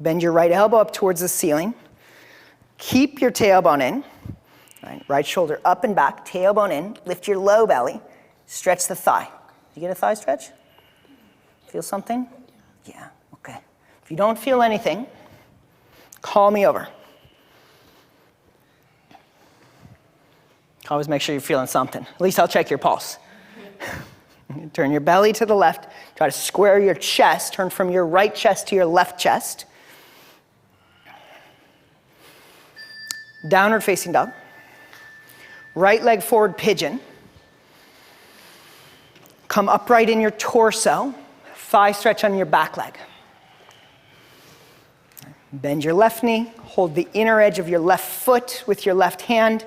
Bend your right elbow up towards the ceiling. Keep your tailbone in. Right shoulder up and back, tailbone in. Lift your low belly. Stretch the thigh. You get a thigh stretch? Feel something? Yeah, okay. If you don't feel anything, call me over. Always make sure you're feeling something. At least I'll check your pulse. Turn your belly to the left. Try to square your chest. Turn from your right chest to your left chest. Downward facing dog. Right leg forward pigeon. Come upright in your torso. Thigh stretch on your back leg. Bend your left knee. Hold the inner edge of your left foot with your left hand.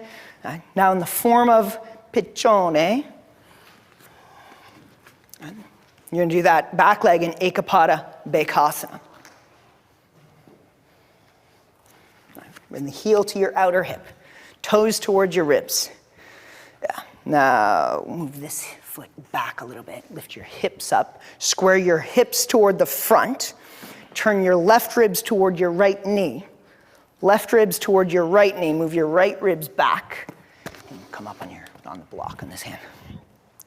Now in the form of piccione. You're going to do that back leg in Ekapada Bekasana. Bring the heel to your outer hip. Toes towards your ribs. Yeah. Now move this foot back a little bit. Lift your hips up. Square your hips toward the front. Turn your left ribs toward your right knee. Left ribs toward your right knee. Move your right ribs back. And come up on the block on this hand.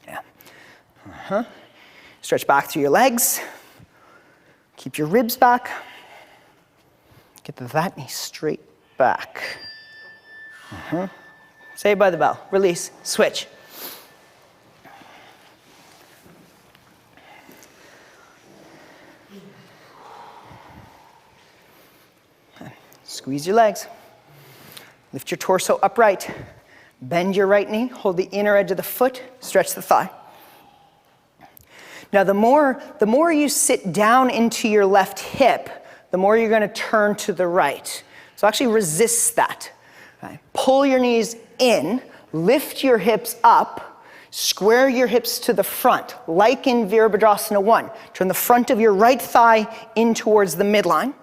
Yeah. Stretch back through your legs. Keep your ribs back. Get that knee straight back. Saved by the bell. Release. Switch. Squeeze your legs. Lift your torso upright. Bend your right knee. Hold the inner edge of the foot. Stretch the thigh. Now, the more you sit down into your left hip, the more you're going to turn to the right. So actually resist that. Right? Pull your knees in. Lift your hips up. Square your hips to the front, like in Virabhadrasana 1. Turn the front of your right thigh in towards the midline.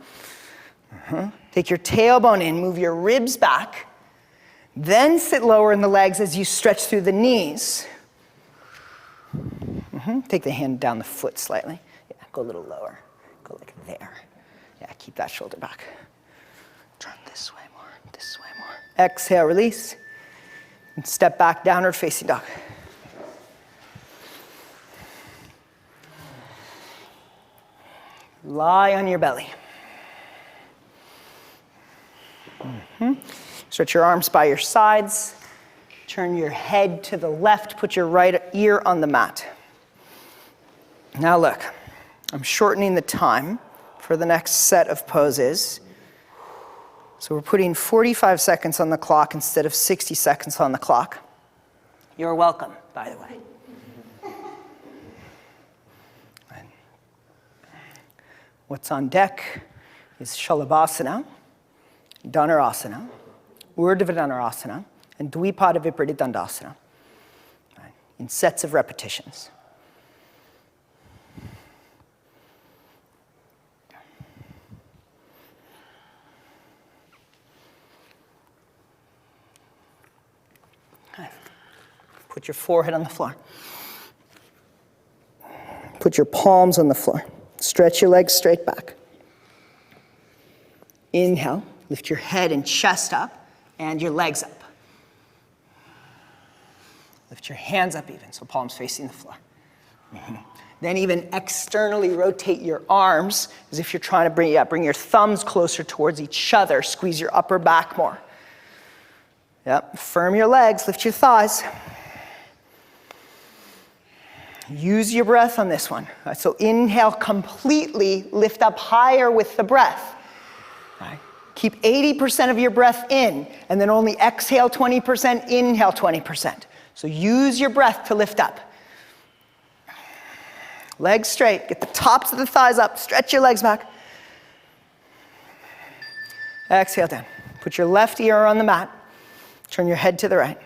Take your tailbone in. Move your ribs back. Then sit lower in the legs as you stretch through the knees. Take the hand down the foot slightly. Yeah, go a little lower. Go like there. Yeah, keep that shoulder back. Turn this way more, this way more. Exhale, release. And step back, downward facing dog. Lie on your belly. Stretch your arms by your sides. Turn your head to the left. Put your right ear on the mat. Now look, I'm shortening the time for the next set of poses. So we're putting 45 seconds on the clock instead of 60 seconds on the clock. You're welcome, by the way. What's on deck is Shalabhasana, Dhanurasana, Urdhva Dhanurasana, and Dvipada Viparita Dandasana, in sets of repetitions. Put your forehead on the floor. Put your palms on the floor. Stretch your legs straight back. Inhale, lift your head and chest up and your legs up. Lift your hands up even, so palms facing the floor. Then even externally rotate your arms as if you're trying to bring your thumbs closer towards each other. Squeeze your upper back more. Yep, firm your legs, lift your thighs. Use your breath on this one. Right, so inhale completely, lift up higher with the breath. Right. Keep 80% of your breath in, and then only exhale 20%, inhale 20%. So use your breath to lift up. Legs straight, get the tops of the thighs up, stretch your legs back. Exhale down. Put your left ear on the mat. Turn your head to the right.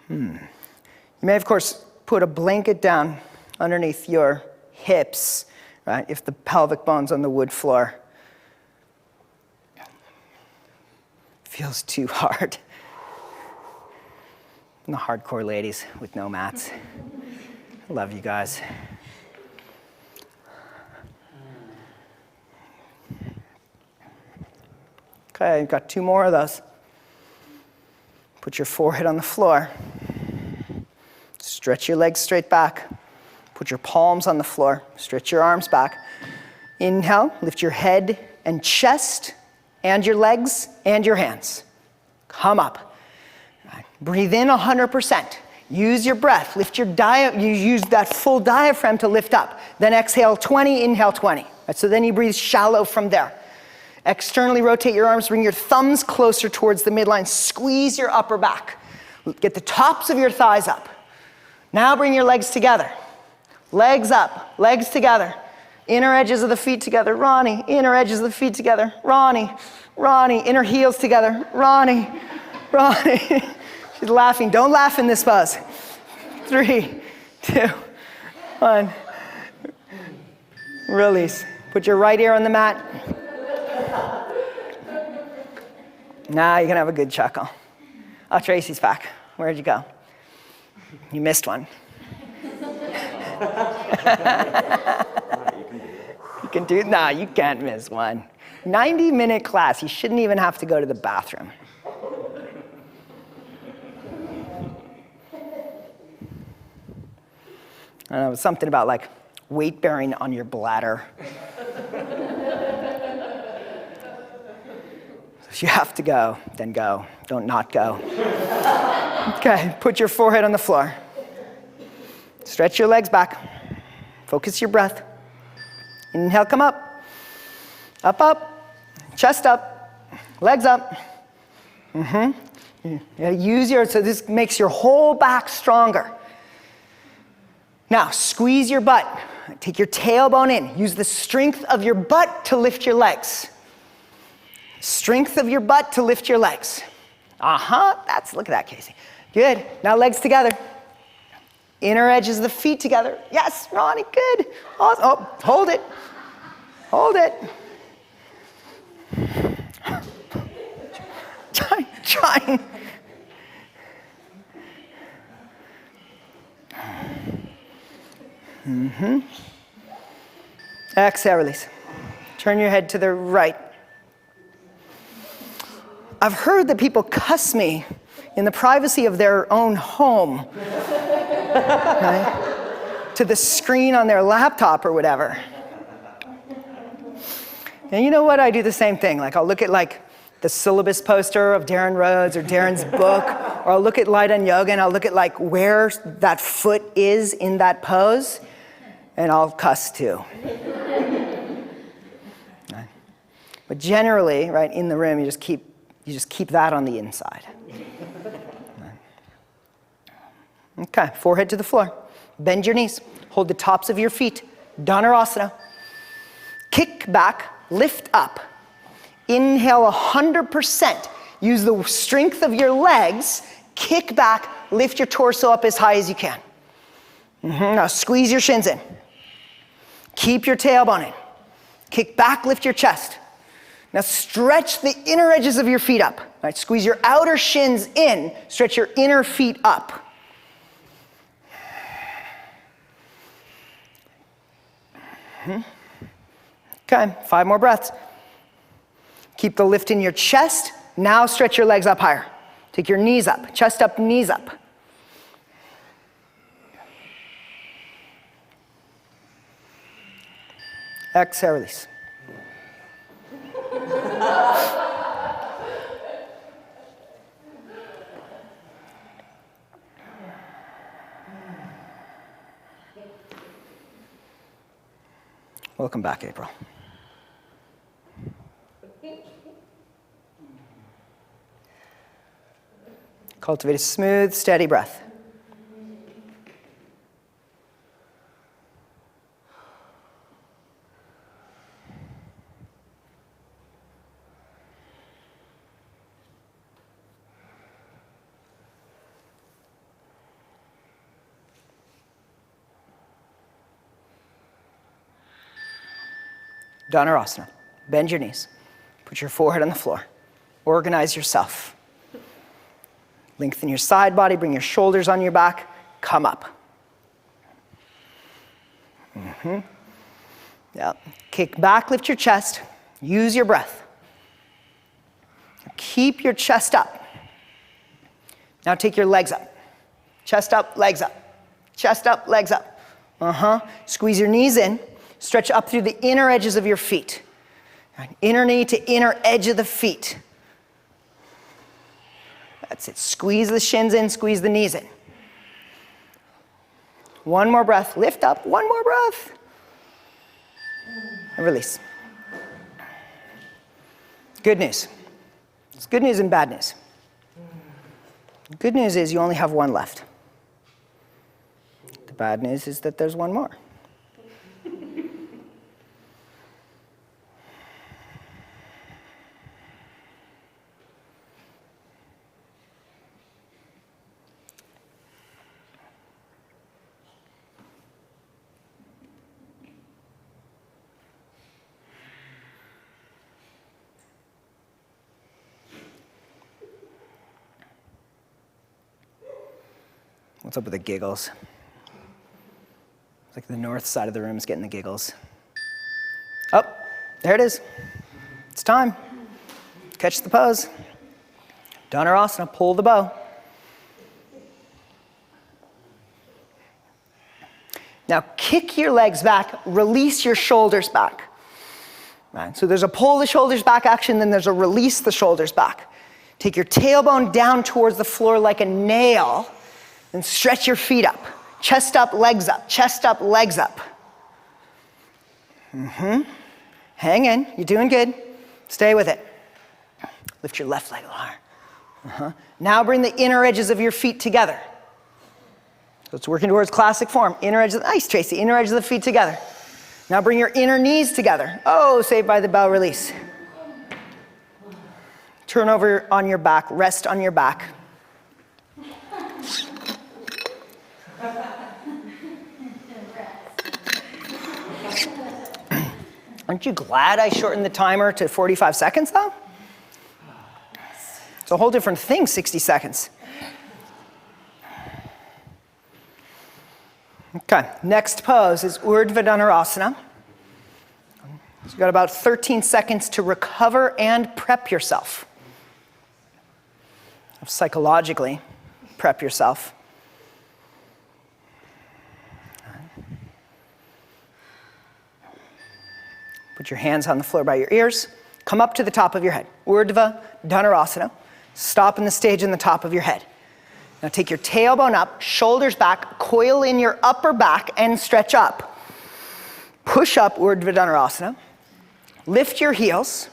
You may, of course, put a blanket down underneath your hips, right, if the pelvic bone's on the wood floor feels too hard. And the hardcore ladies with no mats. I love you guys. Okay, got 2 more of those. Put your forehead on the floor. Stretch your legs straight back. Put your palms on the floor. Stretch your arms back. Inhale, lift your head and chest and your legs and your hands. Come up. Right. Breathe in 100%. Use your breath. Lift your you use that full diaphragm to lift up. Then exhale 20, inhale 20. Right, so then you breathe shallow from there. Externally rotate your arms, bring your thumbs closer towards the midline. Squeeze your upper back. Get the tops of your thighs up. Now bring your legs together. Legs up, legs together. Inner edges of the feet together, Ronnie. Inner edges of the feet together, Ronnie. Ronnie, inner heels together, Ronnie. Ronnie. She's laughing. Don't laugh in this pose. 3, 2, 1. Release. Put your right ear on the mat. Now you can have a good chuckle. Oh, Tracy's back. Where'd you go? You missed one. You can do it. No, you can't miss one. 90-minute class. You shouldn't even have to go to the bathroom. I don't know, it was something about like weight bearing on your bladder. If you have to go, then go. Don't not go. Okay, put your forehead on the floor. Stretch your legs back. Focus your breath. Inhale, come up. Up, up. Chest up. Legs up. So this makes your whole back stronger. Now, squeeze your butt. Take your tailbone in. Use the strength of your butt to lift your legs. Strength of your butt to lift your legs. Look at that, Casey. Good. Now legs together. Inner edges of the feet together. Yes, Ronnie, good. Oh, hold it. Hold it. Trying. Exhale, release. Turn your head to the right. I've heard that people cuss me in the privacy of their own home, right? To the screen on their laptop or whatever. And you know what? I do the same thing. Like I'll look at the syllabus poster of Darren Rhodes or Darren's book, or I'll look at Light on Yoga and I'll look at where that foot is in that pose, and I'll cuss too. Right? But generally, right, in the room, you just keep that on the inside. Okay, forehead to the floor. Bend your knees. Hold the tops of your feet. Dhanurasana. Kick back, lift up. Inhale 100%. Use the strength of your legs. Kick back, lift your torso up as high as you can. Now squeeze your shins in. Keep your tailbone in. Kick back, lift your chest. Now stretch the inner edges of your feet up. Right, squeeze your outer shins in, stretch your inner feet up. Okay, 5 more breaths. Keep the lift in your chest. Now stretch your legs up higher. Take your knees up, chest up, knees up. Exhale, release. Welcome back, April. Cultivate a smooth, steady breath. Dhanurasana. Bend your knees. Put your forehead on the floor. Organize yourself. Lengthen your side body. Bring your shoulders on your back. Come up. Yeah. Kick back, lift your chest. Use your breath. Keep your chest up. Now take your legs up. Chest up, legs up. Chest up, legs up. Squeeze your knees in. Stretch up through the inner edges of your feet. Right. Inner knee to inner edge of the feet. That's it. Squeeze the shins in, squeeze the knees in. One more breath. Lift up. One more breath. And release. Good news. It's good news and bad news. The good news is you only have one left. The bad news is that there's one more. What's up with the giggles? It's like the north side of the room is getting the giggles. Oh, there it is. It's time. Catch the pose. Dhanurasana, pull the bow. Now kick your legs back, release your shoulders back. Right? So there's a pull the shoulders back action, then there's a release the shoulders back. Take your tailbone down towards the floor like a nail, and stretch your feet up. Chest up, legs up, chest up, legs up. Hang in, you're doing good. Stay with it. Lift your left leg a little higher. Now bring the inner edges of your feet together. So it's working towards classic form. Inner edges, nice Tracy, inner edges of the feet together. Now bring your inner knees together. Oh, Saved by the Bell release. Turn over on your back, rest on your back. Aren't you glad I shortened the timer to 45 seconds though? It's a whole different thing, 60 seconds. Okay, next pose is Urdhva Dhanurasana. So you've got about 13 seconds to recover and prep yourself. Psychologically, prep yourself. Put your hands on the floor by your ears. Come up to the top of your head. Urdhva Dhanurasana. Stop in the stage in the top of your head. Now take your tailbone up, shoulders back, coil in your upper back and stretch up. Push up Urdhva Dhanurasana. Lift your heels.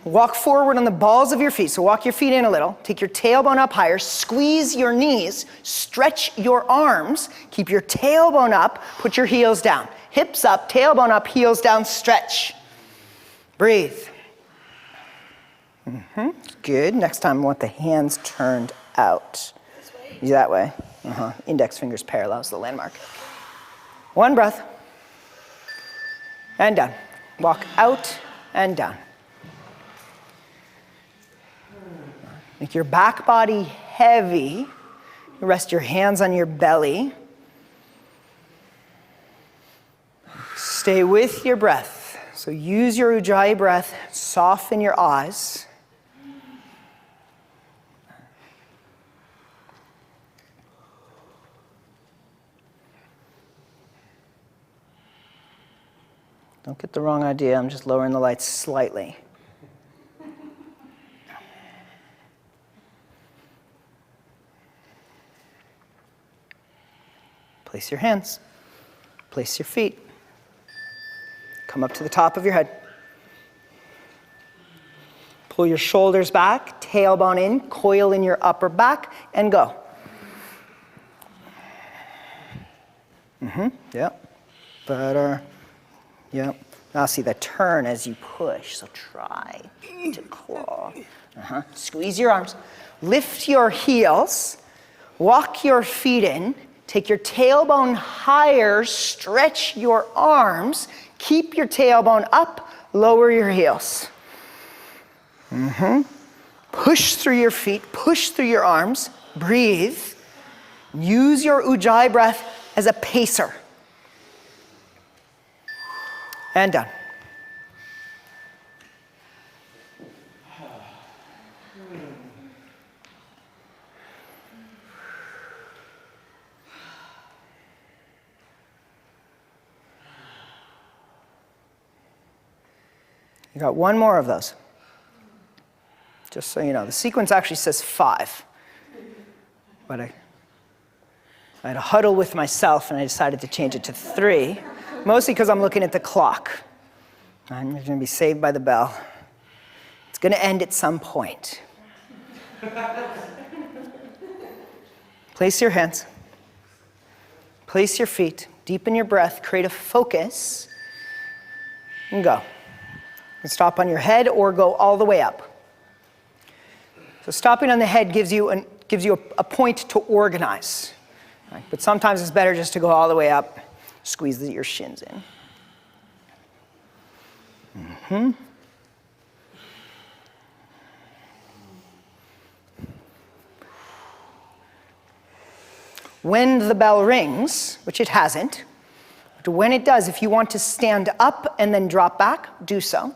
Walk forward on the balls of your feet. So walk your feet in a little. Take your tailbone up higher. Squeeze your knees. Stretch your arms. Keep your tailbone up. Put your heels down. Hips up, tailbone up, heels down, stretch. Breathe. Good. Next time I want the hands turned out. This way? That way. Index fingers parallel is the landmark. One breath. And down. Walk out and down. Make your back body heavy. Rest your hands on your belly. Stay with your breath. So use your Ujjayi breath. Soften your eyes. Don't get the wrong idea. I'm just lowering the lights slightly. Place your hands. Place your feet. Come up to the top of your head. Pull your shoulders back, tailbone in, coil in your upper back, and go. Yep. Better. Yep. Now see the turn as you push, so try to claw. Squeeze your arms. Lift your heels. Walk your feet in. Take your tailbone higher, stretch your arms, keep your tailbone up, lower your heels. Push through your feet, push through your arms, breathe. Use your Ujjayi breath as a pacer. And done. You got one more of those. Just so you know, the sequence actually says 5. But I had a huddle with myself and I decided to change it to 3, mostly because I'm looking at the clock. I'm going to be saved by the bell. It's going to end at some point. Place your hands. Place your feet. Deepen your breath. Create a focus. And go. You can stop on your head or go all the way up. So stopping on the head gives you a point to organize. Right? But sometimes it's better just to go all the way up. Squeeze your shins in. When the bell rings, which it hasn't, but when it does, if you want to stand up and then drop back, do so.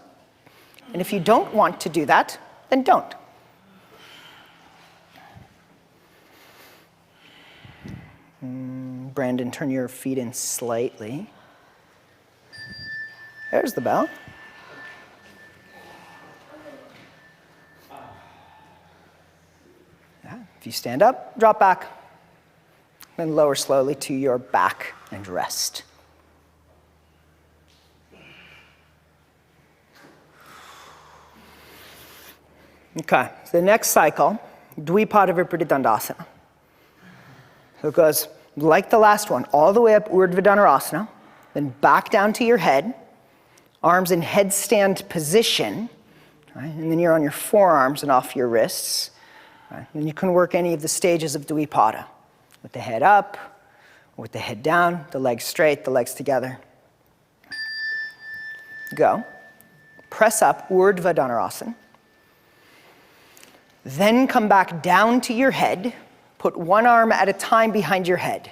And if you don't want to do that, then don't. Brandon, turn your feet in slightly. There's the bell. Yeah. If you stand up, drop back. Then lower slowly to your back and rest. Okay, so the next cycle, Dvipada Viparita Dandasana. So it goes like the last one, all the way up Urdhva Dhanurasana, then back down to your head, arms in headstand position, right? And then you're on your forearms and off your wrists. Right? And you can work any of the stages of Dvipada, with the head up, or with the head down, the legs straight, the legs together. Go. Press up, Urdhva Dhanurasana. Then come back down to your head. Put one arm at a time behind your head.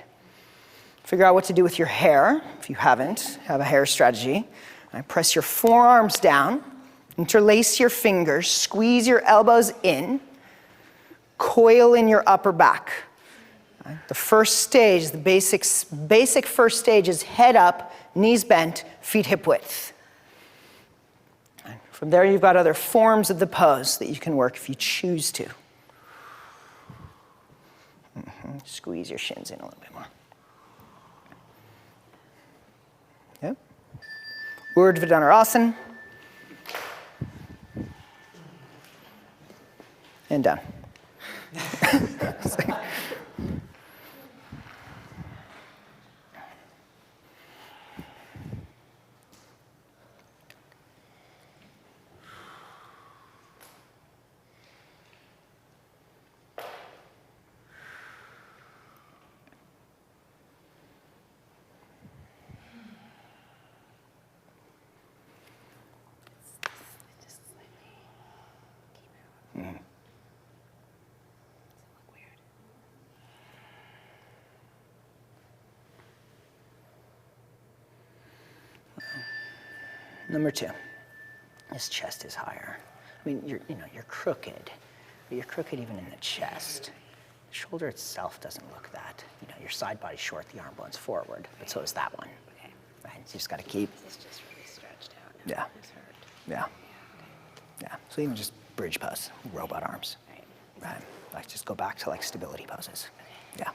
Figure out what to do with your hair. If you haven't, have a hair strategy. Right, press your forearms down. Interlace your fingers. Squeeze your elbows in. Coil in your upper back. Right, the first stage, the basic first stage is head up, knees bent, feet hip width. From there, you've got other forms of the pose that you can work if you choose to. Squeeze your shins in a little bit more. Yep. Urdhva Dhanurasana. And down. Number 2, his chest is higher. I mean, you're crooked, but you're crooked even in the chest. The shoulder itself doesn't look that. Your side body's short, the arm bone's forward, but so is that one. Okay. Right? You just got to keep. It's just really stretched out. Yeah. It's hurt. Yeah. Yeah. So even just bridge pose, robot arms. Right. Right. Like just go back to like stability poses. Yeah.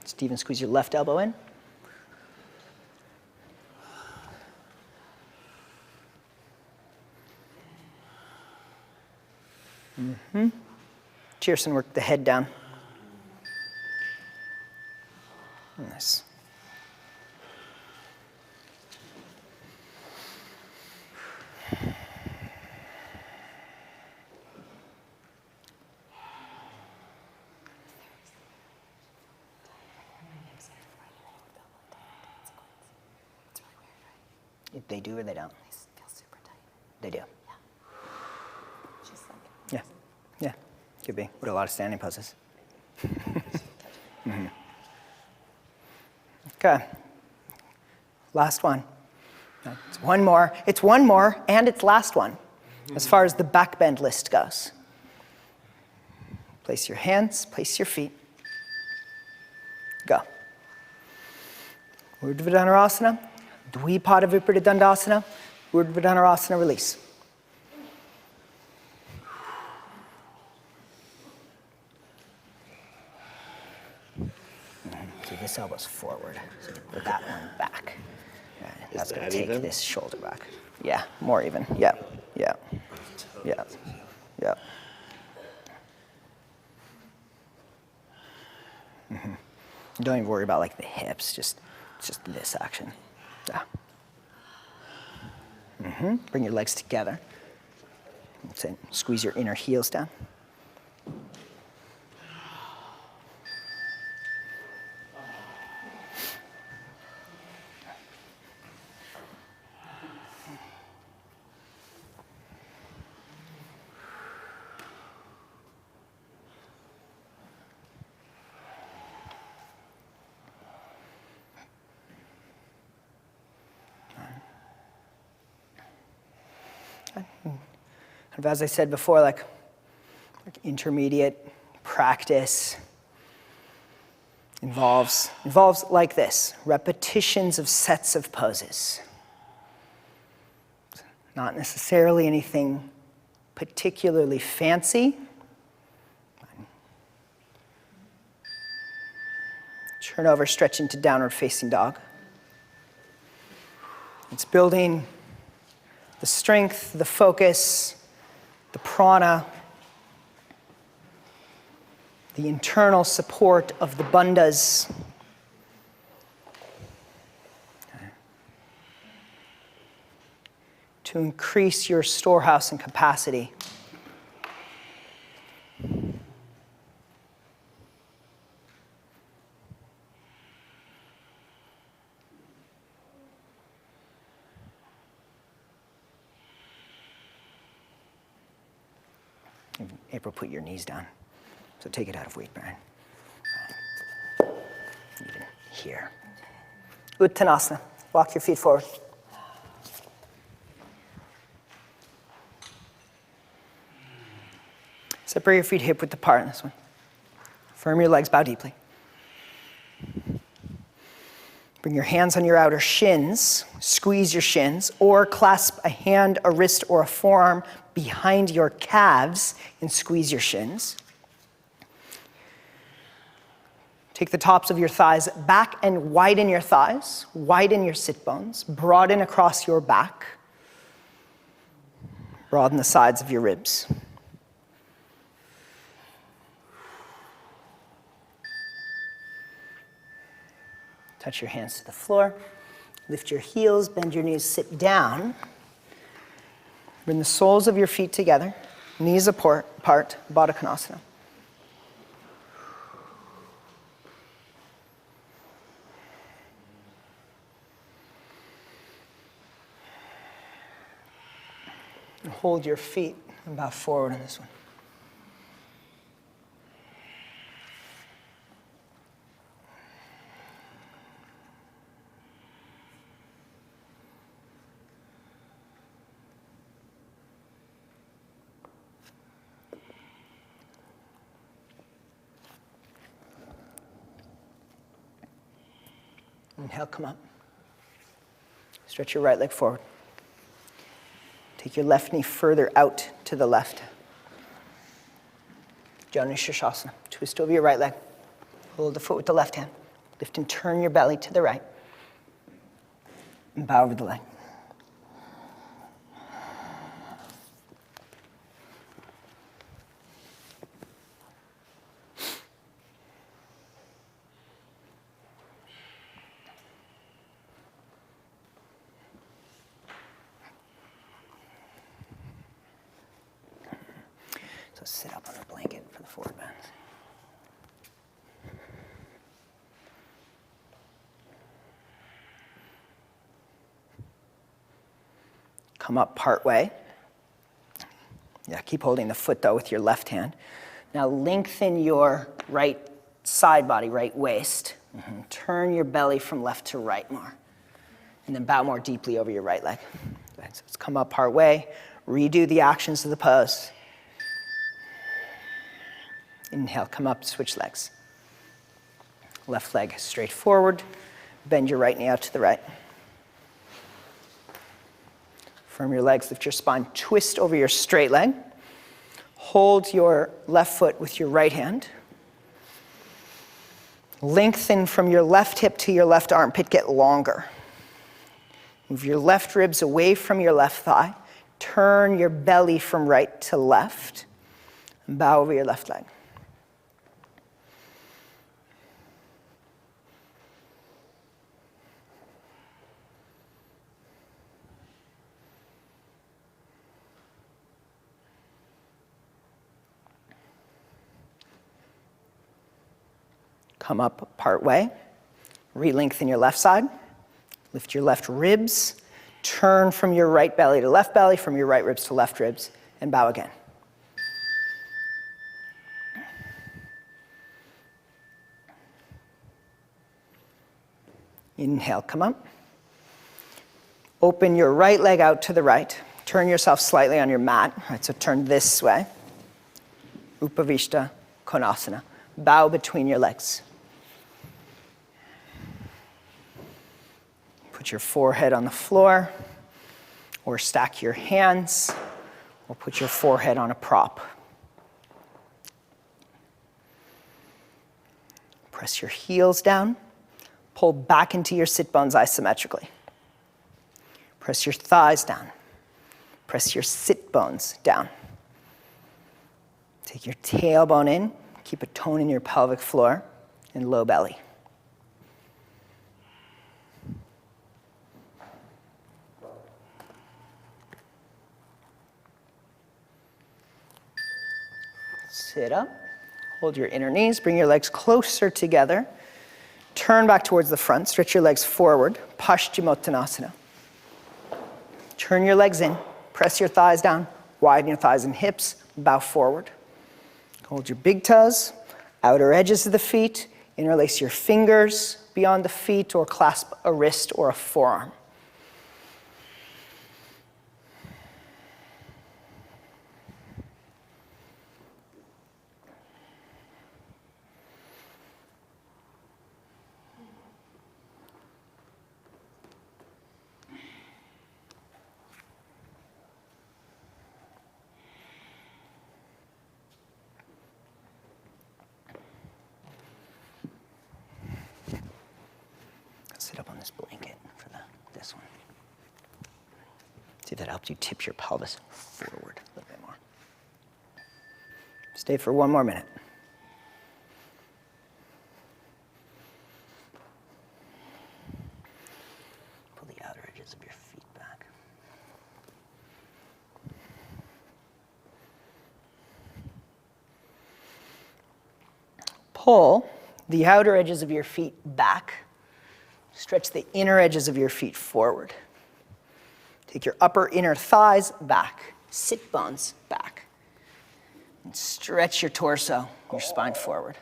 Stephen, squeeze your left elbow in. Cheerson, work the head down. Nice. They do or they don't? They feel super tight. They do. Yeah. Just like. Yeah. Yeah. Could be. With a lot of standing poses. Okay. Last one. It's one more. It's one more, and it's last one, as far as the back bend list goes. Place your hands, place your feet. Go. Urdhva Dhanurasana. Dvipada Viparita Dandasana, Urdhva Dhanurasana, release. So this elbow's forward, so put that one back. Right, that's going to take this shoulder back. Yeah, more even. Yeah, yeah, yeah, yeah. Don't even worry about like the hips, just this action. Yeah. Bring your legs together. That's it. Squeeze your inner heels down. And as I said before, like intermediate practice, involves like this, repetitions of sets of poses. Not necessarily anything particularly fancy. Turn over, stretch into downward facing dog. It's building the strength, the focus, the prana, the internal support of the bandhas. To increase your storehouse and capacity. April, put your knees down. So take it out of weight, Brian. Even here. Uttanasana. Walk your feet forward. Separate your feet hip width apart in this one. Firm your legs, bow deeply. Bring your hands on your outer shins, squeeze your shins, or clasp a hand, a wrist, or a forearm behind your calves and squeeze your shins. Take the tops of your thighs back and widen your thighs, widen your sit bones, broaden across your back, broaden the sides of your ribs. Touch your hands to the floor. Lift your heels, bend your knees, sit down. Bring the soles of your feet together, knees apart, Baddha Konasana. And hold your feet and bow forward on this one. Inhale, come up. Stretch your right leg forward. Take your left knee further out to the left. Janu Shirshasana. Twist over your right leg. Hold the foot with the left hand. Lift and turn your belly to the right. And bow over the leg. So sit up on the blanket for the forward bend. Come up part way. Yeah, keep holding the foot though with your left hand. Now lengthen your right side body, right waist. Turn your belly from left to right more. And then bow more deeply over your right leg. So let's come up part way. Redo the actions of the pose. Inhale, come up, switch legs. Left leg straight forward. Bend your right knee out to the right. Firm your legs, lift your spine, twist over your straight leg. Hold your left foot with your right hand. Lengthen from your left hip to your left armpit, get longer. Move your left ribs away from your left thigh. Turn your belly from right to left. And bow over your left leg. Come up part way, re-lengthen your left side, lift your left ribs, turn from your right belly to left belly, from your right ribs to left ribs, and bow again. Inhale, come up. Open your right leg out to the right. Turn yourself slightly on your mat. All right, so turn this way. Upavishta Konasana. Bow between your legs. Put your forehead on the floor, or stack your hands, or put your forehead on a prop. Press your heels down. Pull back into your sit bones isometrically. Press your thighs down. Press your sit bones down. Take your tailbone in. Keep a tone in your pelvic floor and low belly. Sit up. Hold your inner knees. Bring your legs closer together. Turn back towards the front. Stretch your legs forward. Paschimottanasana. Turn your legs in. Press your thighs down. Widen your thighs and hips. Bow forward. Hold your big toes. Outer edges of the feet. Interlace your fingers beyond the feet or clasp a wrist or a forearm. Sit up on this blanket for this one. See if that helps you tip your pelvis forward a little bit more. Stay for one more minute. Pull the outer edges of your feet back. Pull the outer edges of your feet back. Stretch the inner edges of your feet forward. Take your upper inner thighs back, sit bones back. And stretch your torso, your spine forward.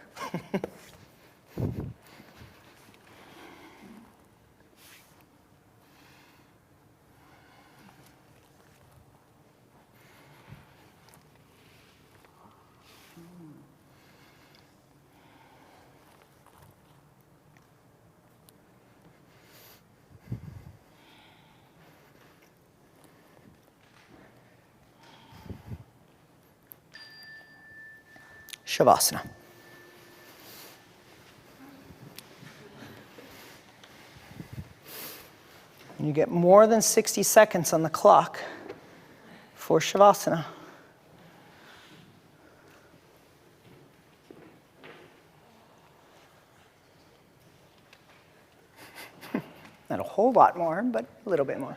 Shavasana. And you get more than 60 seconds on the clock for Shavasana. Not a whole lot more, but a little bit more.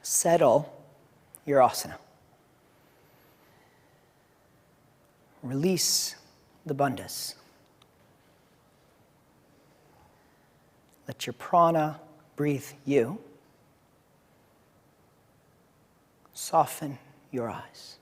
Settle your asana. Release the bandhas. Let your prana breathe you. Soften your eyes.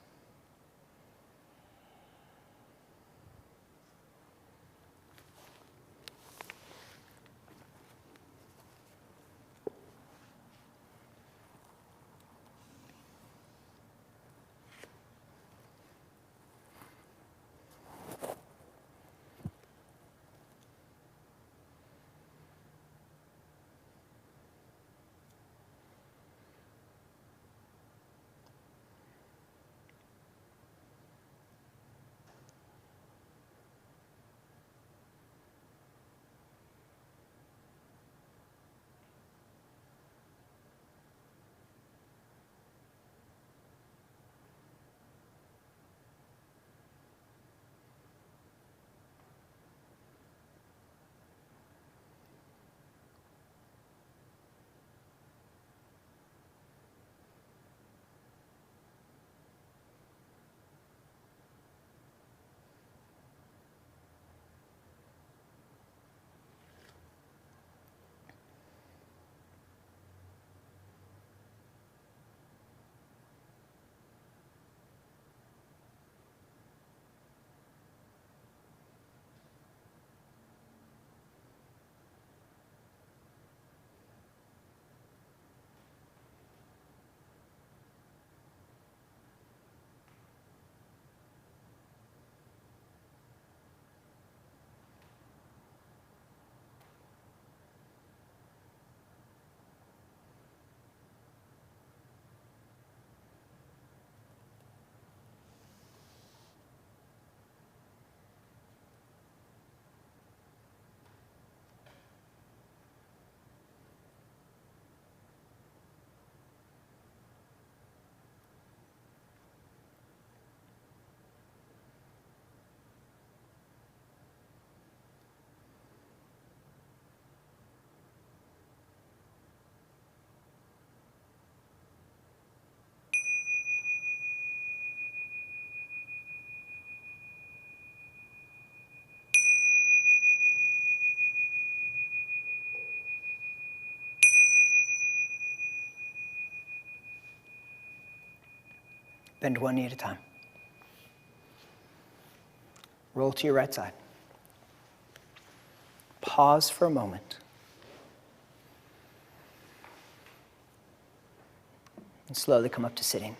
Bend one knee at a time. Roll to your right side. Pause for a moment. And slowly come up to sitting.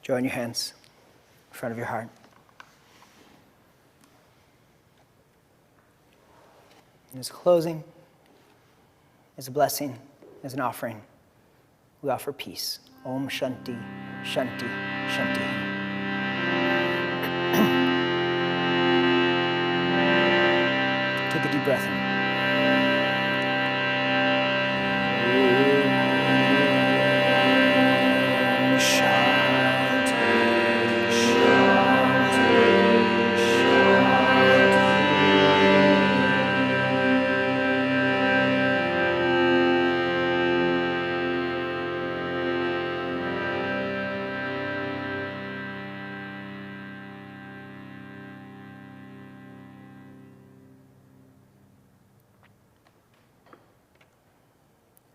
Join your hands in front of your heart. And as a closing, as a blessing, as an offering, we offer peace. Om Shanti, Shanti, Shanti. Take a deep breath in. Om Shanti, Shanti,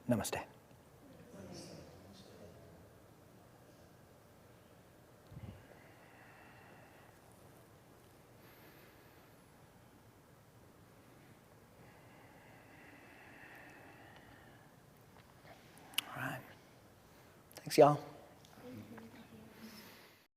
Namaste. All right. Thanks, y'all.